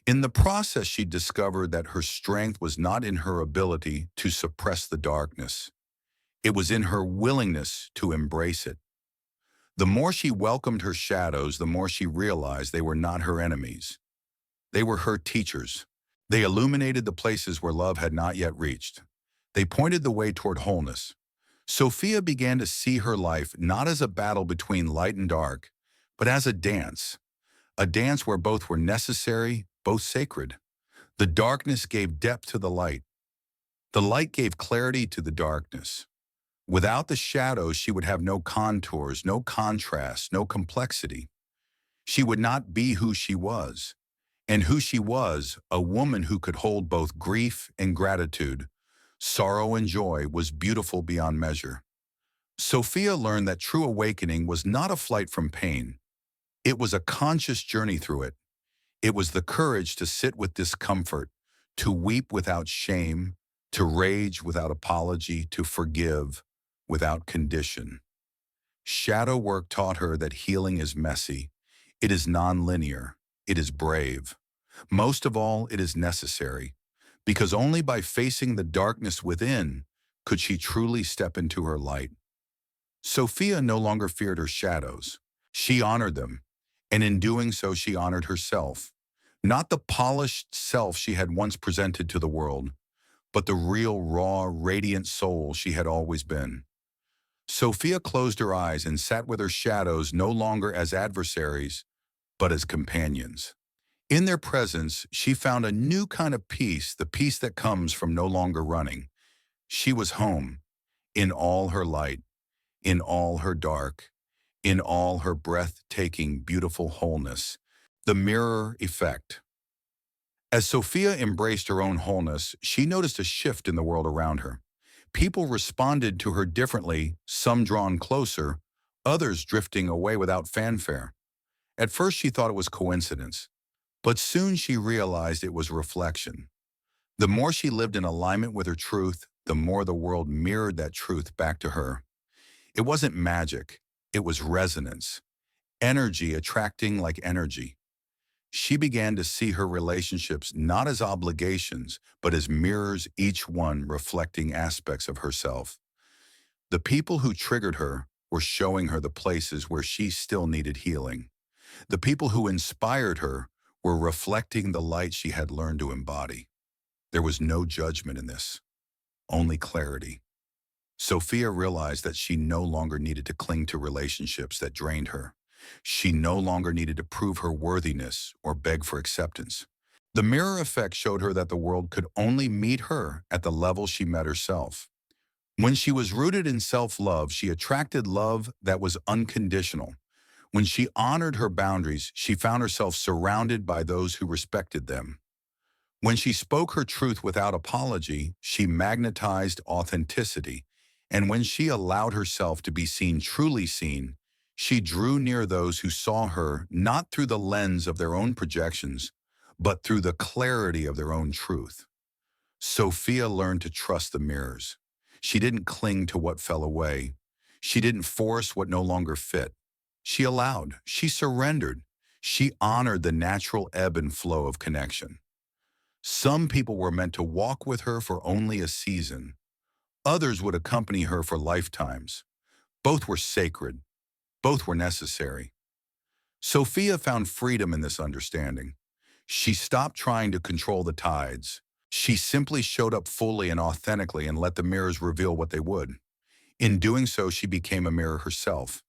In the process, she discovered that her strength was not in her ability to suppress the darkness. It was in her willingness to embrace it. The more she welcomed her shadows, the more she realized they were not her enemies. They were her teachers. They illuminated the places where love had not yet reached. They pointed the way toward wholeness. Sophia began to see her life not as a battle between light and dark, but as a dance where both were necessary, both sacred. The darkness gave depth to the light. The light gave clarity to the darkness. Without the shadows, she would have no contours, no contrast, no complexity. She would not be who she was. And who she was, a woman who could hold both grief and gratitude, sorrow and joy, was beautiful beyond measure. Sophia learned that true awakening was not a flight from pain. It was a conscious journey through it. It was the courage to sit with discomfort, to weep without shame, to rage without apology, to forgive without condition. Shadow work taught her that healing is messy. It is nonlinear. It is brave. Most of all, it is necessary, because only by facing the darkness within could she truly step into her light. Sophia no longer feared her shadows. She honored them, and in doing so she honored herself. Not the polished self she had once presented to the world, but the real, raw, radiant soul she had always been. Sophia closed her eyes and sat with her shadows no longer as adversaries, but as companions. In their presence, she found a new kind of peace, the peace that comes from no longer running. She was home, in all her light, in all her dark, in all her breathtaking, beautiful wholeness. The mirror effect. As Sophia embraced her own wholeness, she noticed a shift in the world around her. People responded to her differently, some drawn closer, others drifting away without fanfare. At first she thought it was coincidence, but soon she realized it was reflection. The more she lived in alignment with her truth, the more the world mirrored that truth back to her. It wasn't magic, it was resonance, energy attracting like energy. She began to see her relationships not as obligations, but as mirrors, each one reflecting aspects of herself. The people who triggered her were showing her the places where she still needed healing. The people who inspired her were reflecting the light she had learned to embody. There was no judgment in this, only clarity. Sophia realized that she no longer needed to cling to relationships that drained her. She no longer needed to prove her worthiness or beg for acceptance. The mirror effect showed her that the world could only meet her at the level she met herself. When she was rooted in self-love, she attracted love that was unconditional. When she honored her boundaries, she found herself surrounded by those who respected them. When she spoke her truth without apology, she magnetized authenticity. And when she allowed herself to be seen, truly seen, she drew near those who saw her not through the lens of their own projections, but through the clarity of their own truth. Sophia learned to trust the mirrors. She didn't cling to what fell away. She didn't force what no longer fit. She allowed, she surrendered, she honored the natural ebb and flow of connection. Some people were meant to walk with her for only a season. Others would accompany her for lifetimes. Both were sacred. Both were necessary. Sophia found freedom in this understanding. She stopped trying to control the tides. She simply showed up fully and authentically and let the mirrors reveal what they would. In doing so, she became a mirror herself.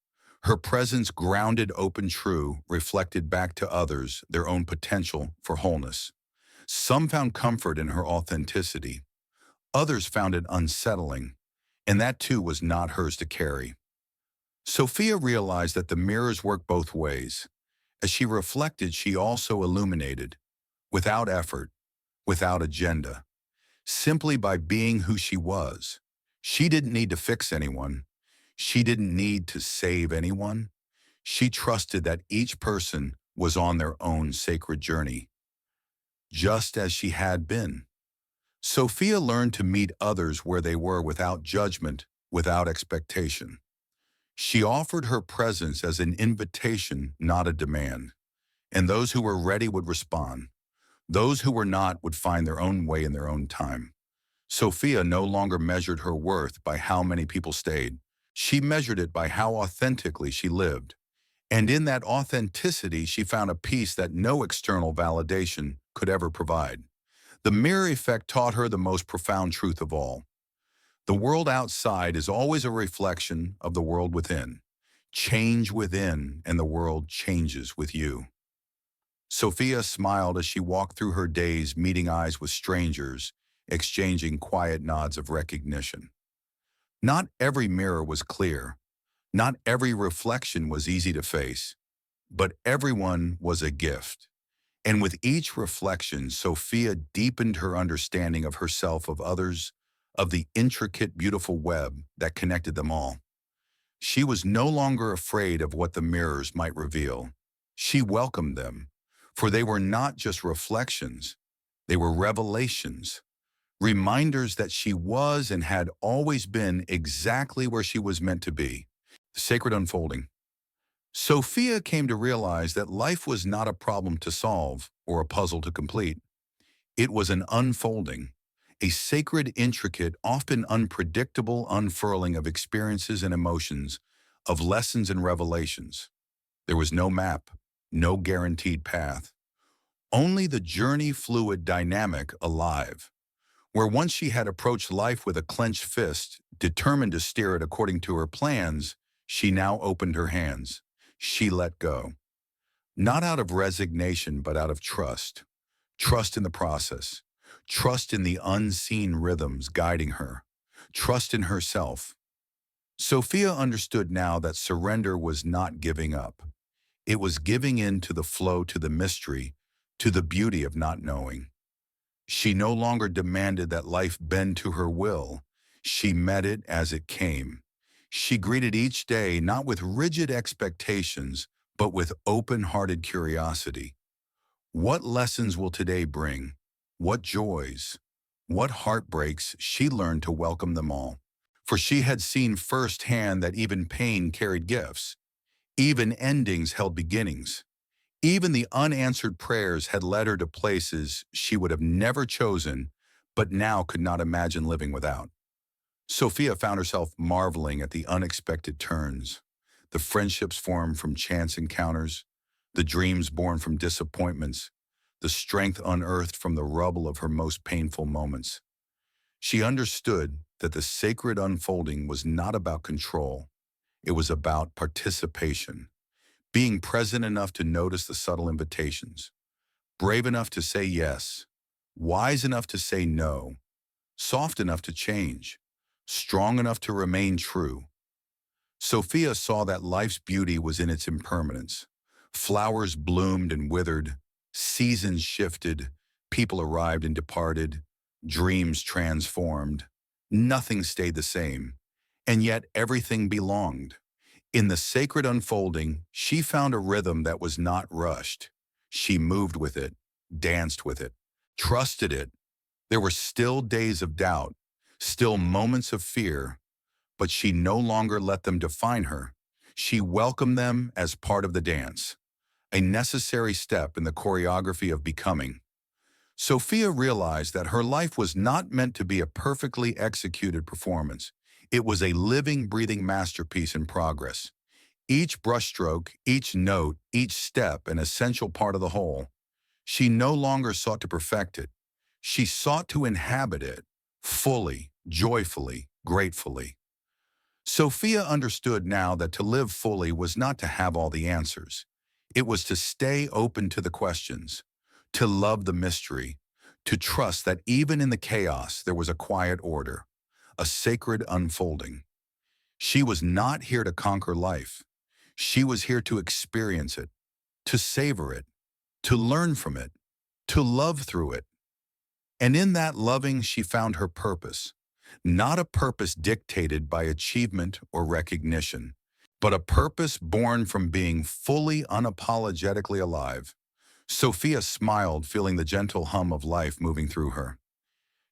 Her presence, grounded, open, true, reflected back to others their own potential for wholeness. Some found comfort in her authenticity. Others found it unsettling, and that too was not hers to carry. Sophia realized that the mirrors work both ways. As she reflected, she also illuminated, without effort, without agenda, simply by being who she was. She didn't need to fix anyone. She didn't need to save anyone. She trusted that each person was on their own sacred journey, just as she had been. Sophia learned to meet others where they were without judgment, without expectation. She offered her presence as an invitation, not a demand. And those who were ready would respond. Those who were not would find their own way in their own time. Sophia no longer measured her worth by how many people stayed. She measured it by how authentically she lived. And in that authenticity, she found a peace that no external validation could ever provide. The mirror effect taught her the most profound truth of all. The world outside is always a reflection of the world within. Change within, and the world changes with you. Sophia smiled as she walked through her days, meeting eyes with strangers, exchanging quiet nods of recognition. Not every mirror was clear. Not every reflection was easy to face. But everyone was a gift. And with each reflection, Sophia deepened her understanding of herself, of others, of the intricate, beautiful web that connected them all. She was no longer afraid of what the mirrors might reveal. She welcomed them, for they were not just reflections, they were revelations, reminders that she was and had always been exactly where she was meant to be. The sacred unfolding. Sophia came to realize that life was not a problem to solve or a puzzle to complete. It was an unfolding, a sacred, intricate, often unpredictable unfurling of experiences and emotions, of lessons and revelations. There was no map, no guaranteed path. Only the journey, fluid, dynamic, alive. Where once she had approached life with a clenched fist, determined to steer it according to her plans, she now opened her hands. She let go. Not out of resignation, but out of trust. Trust in the process. Trust in the unseen rhythms guiding her. Trust in herself. Sophia understood now that surrender was not giving up. It was giving in to the flow, to the mystery, to the beauty of not knowing. She no longer demanded that life bend to her will. She met it as it came. She greeted each day not with rigid expectations, but with open-hearted curiosity. What lessons will today bring? What joys? What heartbreaks? She learned to welcome them all. For she had seen firsthand that even pain carried gifts. Even endings held beginnings. Even the unanswered prayers had led her to places she would have never chosen, but now could not imagine living without. Sophia found herself marveling at the unexpected turns, the friendships formed from chance encounters, the dreams born from disappointments, the strength unearthed from the rubble of her most painful moments. She understood that the sacred unfolding was not about control. It was about participation, being present enough to notice the subtle invitations, brave enough to say yes, wise enough to say no, soft enough to change, strong enough to remain true. Sophia saw that life's beauty was in its impermanence. Flowers bloomed and withered, seasons shifted, people arrived and departed, dreams transformed. Nothing stayed the same, and yet everything belonged. In the sacred unfolding, she found a rhythm that was not rushed. She moved with it, danced with it, trusted it. There were still days of doubt, still moments of fear, but she no longer let them define her. She welcomed them as part of the dance, a necessary step in the choreography of becoming. Sophia realized that her life was not meant to be a perfectly executed performance. It was a living, breathing masterpiece in progress. Each brushstroke, each note, each step an essential part of the whole. She no longer sought to perfect it. She sought to inhabit it, fully, joyfully, gratefully. Sophia understood now that to live fully was not to have all the answers. It was to stay open to the questions, to love the mystery, to trust that even in the chaos there was a quiet order, a sacred unfolding. She was not here to conquer life. She was here to experience it, to savor it, to learn from it, to love through it. And in that loving, she found her purpose, not a purpose dictated by achievement or recognition, but a purpose born from being fully, unapologetically alive. Sophia smiled, feeling the gentle hum of life moving through her.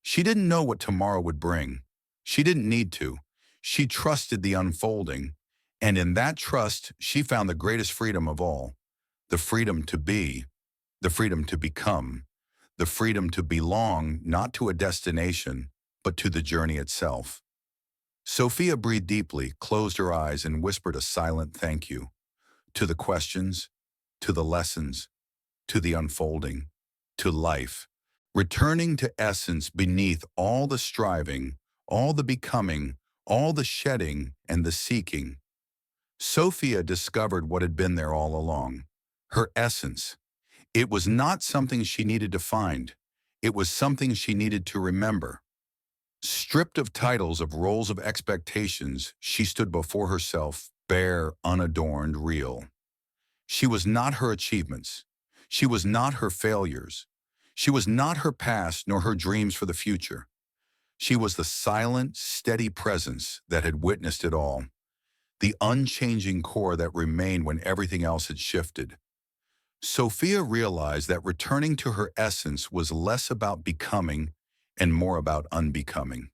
She didn't know what tomorrow would bring. She didn't need to. She trusted the unfolding, and in that trust, she found the greatest freedom of all, the freedom to be, the freedom to become, the freedom to belong not to a destination, but to the journey itself. Sophia breathed deeply, closed her eyes, and whispered a silent thank you to the questions, to the lessons, to the unfolding, to life, returning to essence beneath all the striving, all the becoming, all the shedding and the seeking. Sophia discovered what had been there all along, her essence. It was not something she needed to find. It was something she needed to remember. Stripped of titles, of roles, of expectations, she stood before herself, bare, unadorned, real. She was not her achievements. She was not her failures. She was not her past nor her dreams for the future. She was the silent, steady presence that had witnessed it all, the unchanging core that remained when everything else had shifted. Sophia realized that returning to her essence was less about becoming and more about unbecoming.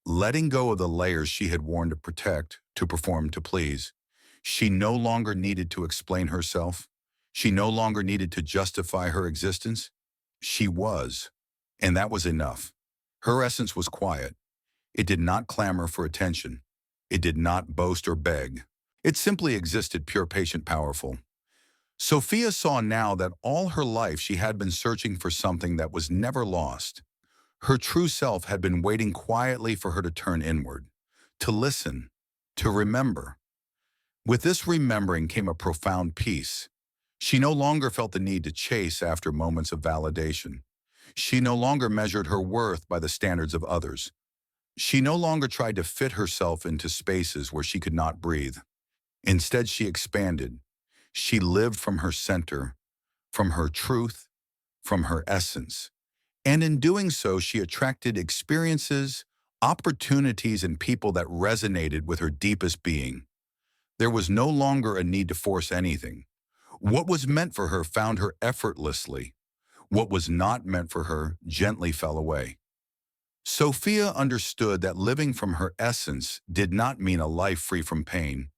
Letting go of the layers she had worn to protect, to perform, to please. She no longer needed to explain herself. She no longer needed to justify her existence. She was, and that was enough. Her essence was quiet. It did not clamor for attention. It did not boast or beg. It simply existed, pure, patient, powerful. Sophia saw now that all her life she had been searching for something that was never lost. Her true self had been waiting quietly for her to turn inward, to listen, to remember. With this remembering came a profound peace. She no longer felt the need to chase after moments of validation. She no longer measured her worth by the standards of others. She no longer tried to fit herself into spaces where she could not breathe. Instead, she expanded. She lived from her center, from her truth, from her essence. And in doing so, she attracted experiences, opportunities, and people that resonated with her deepest being. There was no longer a need to force anything. What was meant for her found her effortlessly. What was not meant for her gently fell away. Sophia understood that living from her essence did not mean a life free from pain.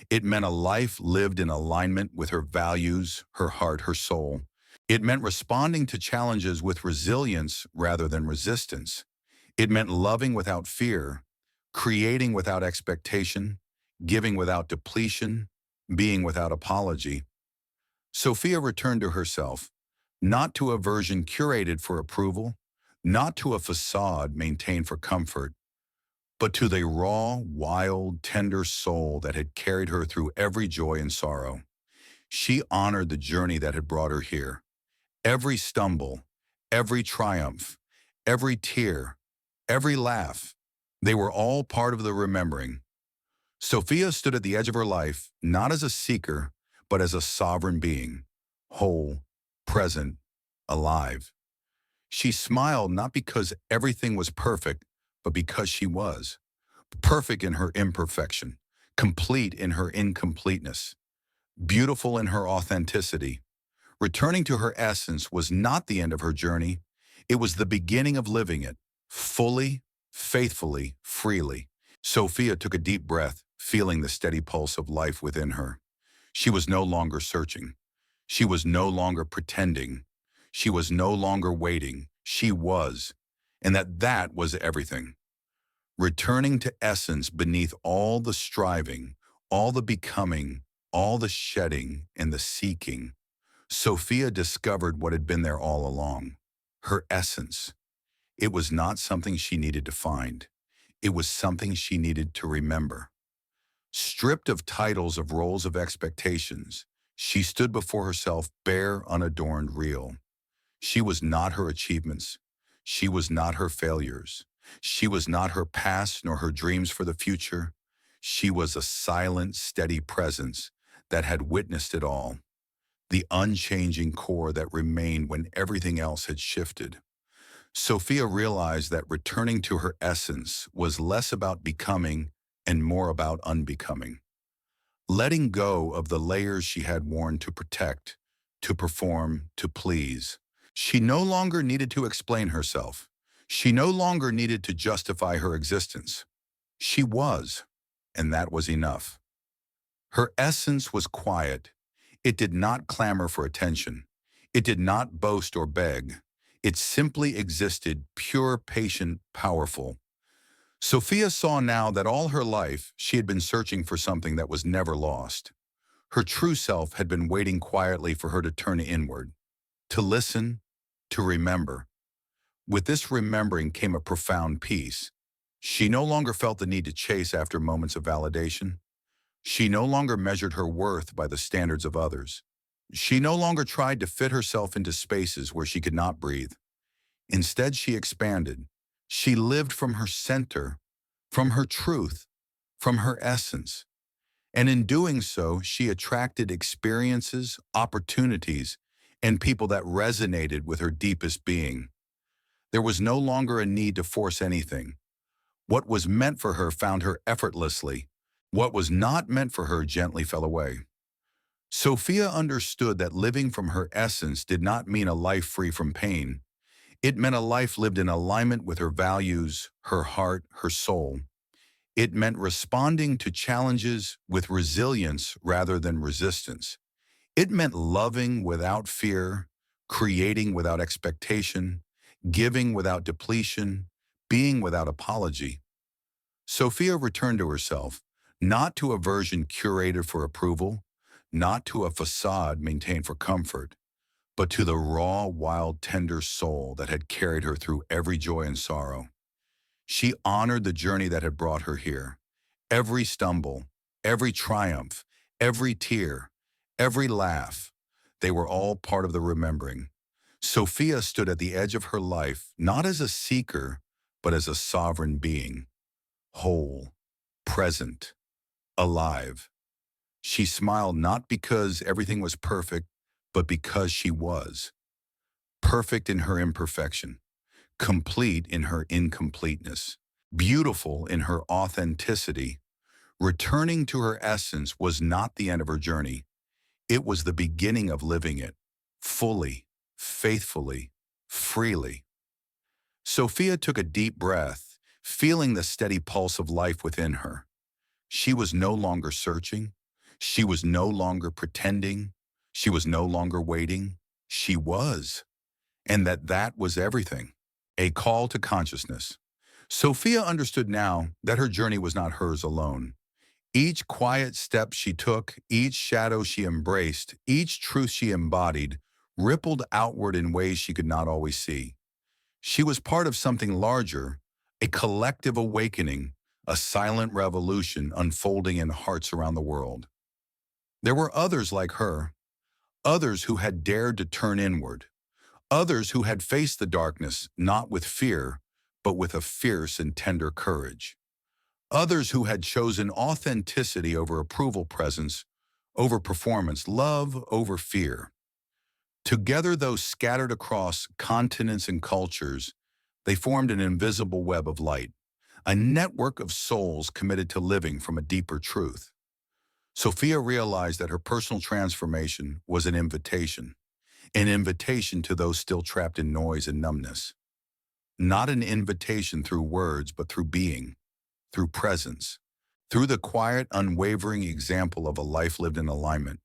It meant a life lived in alignment with her values, her heart, her soul. It meant responding to challenges with resilience rather than resistance. It meant loving without fear, creating without expectation, giving without depletion, being without apology. Sophia returned to herself, not to a version curated for approval, not to a facade maintained for comfort, but to the raw, wild, tender soul that had carried her through every joy and sorrow. She honored the journey that had brought her here. Every stumble, every triumph, every tear, every laugh, they were all part of the remembering. Sophia stood at the edge of her life, not as a seeker, but as a sovereign being, whole, present, alive. She smiled not because everything was perfect, but because she was. Perfect in her imperfection, complete in her incompleteness, beautiful in her authenticity. Returning to her essence was not the end of her journey. It was the beginning of living it, fully, faithfully, freely. Sophia took a deep breath, feeling the steady pulse of life within her. She was no longer searching. She was no longer pretending. She was no longer waiting. She was. And that was everything. Returning to essence beneath all the striving, all the becoming, all the shedding and the seeking, Sophia discovered what had been there all along, her essence. It was not something she needed to find. It was something she needed to remember. Stripped of titles, of roles, of expectations, she stood before herself bare, unadorned, real. She was not her achievements. She was not her failures. She was not her past nor her dreams for the future. She was a silent, steady presence that had witnessed it all, the unchanging core that remained when everything else had shifted. Sophia realized that returning to her essence was less about becoming and more about unbecoming. Letting go of the layers she had worn to protect, to perform, to please. She no longer needed to explain herself. She no longer needed to justify her existence. She was, and that was enough. Her essence was quiet. It did not clamor for attention. It did not boast or beg. It simply existed, pure, patient, powerful. Sophia saw now that all her life she had been searching for something that was never lost. Her true self had been waiting quietly for her to turn inward, to listen, to remember. With this remembering came a profound peace. She no longer felt the need to chase after moments of validation. She no longer measured her worth by the standards of others. She no longer tried to fit herself into spaces where she could not breathe. Instead, she expanded. She lived from her center, from her truth, from her essence. And in doing so, she attracted experiences, opportunities, and people that resonated with her deepest being. There was no longer a need to force anything. What was meant for her found her effortlessly. What was not meant for her gently fell away. Sophia understood that living from her essence did not mean a life free from pain. It meant a life lived in alignment with her values, her heart, her soul. It meant responding to challenges with resilience rather than resistance. It meant loving without fear, creating without expectation, giving without depletion, being without apology. Sophia returned to herself, not to a version curated for approval, not to a facade maintained for comfort, but to the raw, wild, tender soul that had carried her through every joy and sorrow. She honored the journey that had brought her here. Every stumble, every triumph, every tear, every laugh, they were all part of the remembering. Sophia stood at the edge of her life, not as a seeker, but as a sovereign being, whole, present, alive. She smiled not because everything was perfect, but because she was. Perfect in her imperfection, complete in her incompleteness, beautiful in her authenticity. Returning to her essence was not the end of her journey. It was the beginning of living it, fully, faithfully, freely. Sophia took a deep breath, feeling the steady pulse of life within her. She was no longer searching. She was no longer pretending. She was no longer waiting. She was. And that was everything. A call to consciousness. Sophia understood now that her journey was not hers alone. Each quiet step she took, each shadow she embraced, each truth she embodied, rippled outward in ways she could not always see. She was part of something larger, a collective awakening, a silent revolution unfolding in hearts around the world. There were others like her, others who had dared to turn inward, others who had faced the darkness not with fear, but with a fierce and tender courage. Others who had chosen authenticity over approval presence, over performance, love over fear. Together, those scattered across continents and cultures, they formed an invisible web of light, a network of souls committed to living from a deeper truth. Sophia realized that her personal transformation was an invitation to those still trapped in noise and numbness. Not an invitation through words, but through being, through presence, through the quiet, unwavering example of a life lived in alignment.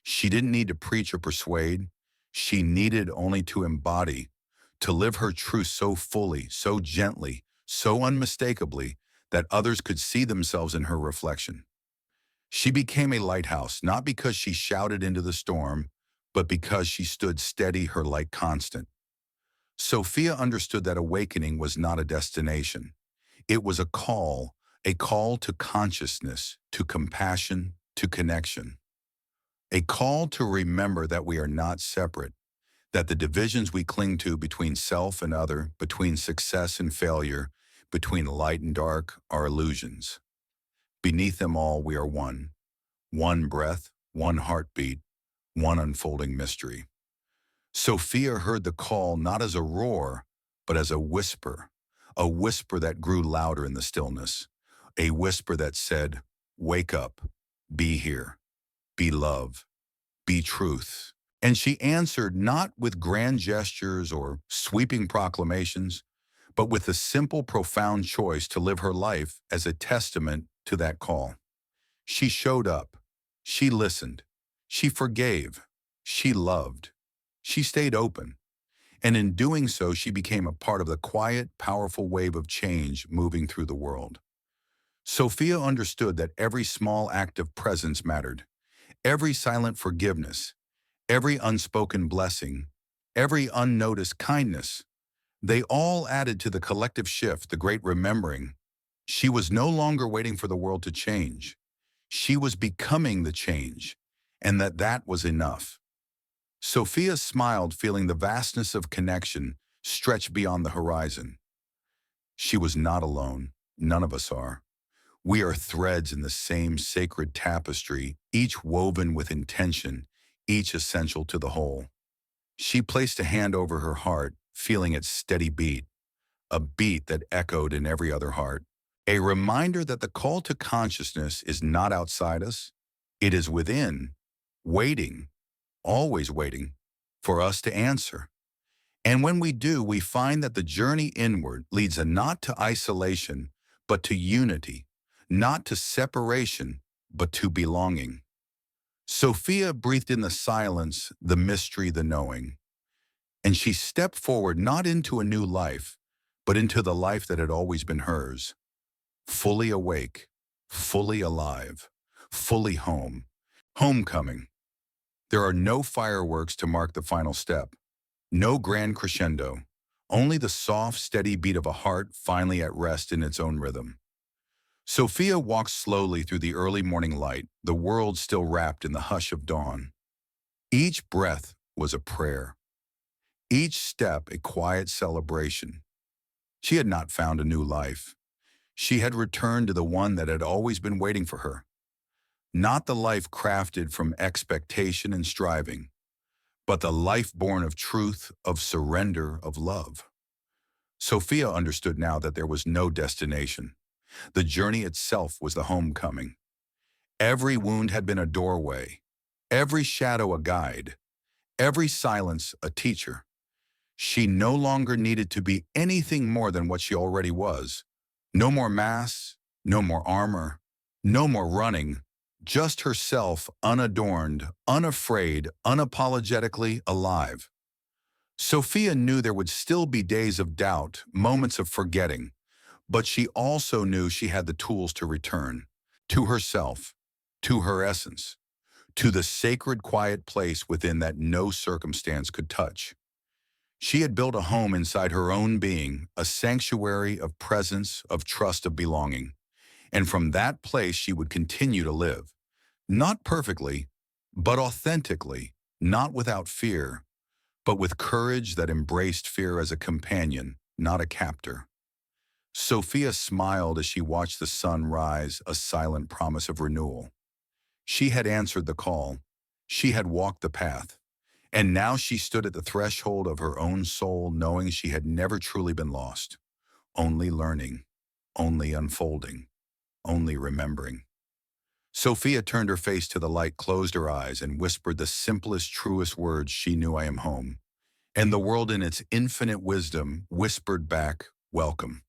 She didn't need to preach or persuade. She needed only to embody, to live her truth so fully, so gently, so unmistakably that others could see themselves in her reflection. She became a lighthouse, not because she shouted into the storm, but because she stood steady, her light constant. Sophia understood that awakening was not a destination. It was a call to consciousness, to compassion, to connection. A call to remember that we are not separate, that the divisions we cling to between self and other, between success and failure, between light and dark, are illusions. Beneath them all, we are one breath, one heartbeat, one unfolding mystery. Sophia heard the call not as a roar, but as a whisper that grew louder in the stillness, a whisper that said, "Wake up, be here, be love, be truth." And she answered not with grand gestures or sweeping proclamations, but with the simple, profound choice to live her life as a testament to that call. She showed up. She listened. She forgave. She loved. She stayed open. And in doing so, she became a part of the quiet, powerful wave of change moving through the world. Sophia understood that every small act of presence mattered. Every silent forgiveness, every unspoken blessing, every unnoticed kindness, they all added to the collective shift, the great remembering. She was no longer waiting for the world to change. She was becoming the change, and that was enough. Sophia smiled, feeling the vastness of connection stretch beyond the horizon. She was not alone. None of us are. We are threads in the same sacred tapestry, each woven with intention, each essential to the whole. She placed a hand over her heart, feeling its steady beat, a beat that echoed in every other heart. A reminder that the call to consciousness is not outside us, it is within, waiting, always waiting, for us to answer. And when we do, we find that the journey inward leads not to isolation, but to unity, not to separation, but to belonging. Sophia breathed in the silence, the mystery, the knowing. And she stepped forward not into a new life, but into the life that had always been hers. Fully awake, fully alive, fully home. Homecoming. There are no fireworks to mark the final step. No grand crescendo. Only the soft, steady beat of a heart finally at rest in its own rhythm. Sophia walked slowly through the early morning light, the world still wrapped in the hush of dawn. Each breath was a prayer. Each step a quiet celebration. She had not found a new life. She had returned to the one that had always been waiting for her. Not the life crafted from expectation and striving, but the life born of truth, of surrender, of love. Sophia understood now that there was no destination. The journey itself was the homecoming. Every wound had been a doorway. every shadow a guide, every silence a teacher. She no longer needed to be anything more than what she already was. No more masks, no more armor, no more running, just herself, unadorned, unafraid, unapologetically alive. Sophia knew there would still be days of doubt, moments of forgetting, but she also knew she had the tools to return to herself, to her essence, to the sacred quiet place within that no circumstance could touch. She had built a home inside her own being, a sanctuary of presence, of trust, of belonging. And from that place she would continue to live, not perfectly, but authentically, not without fear, but with courage that embraced fear as a companion, not a captor. Sophia smiled as she watched the sun rise, a silent promise of renewal. She had answered the call. She had walked the path. And now she stood at the threshold of her own soul, knowing she had never truly been lost, only learning, only unfolding, only remembering. Sophia turned her face to the light, closed her eyes, and whispered the simplest, truest words she knew: "I am home." And the world in its infinite wisdom whispered back, "Welcome."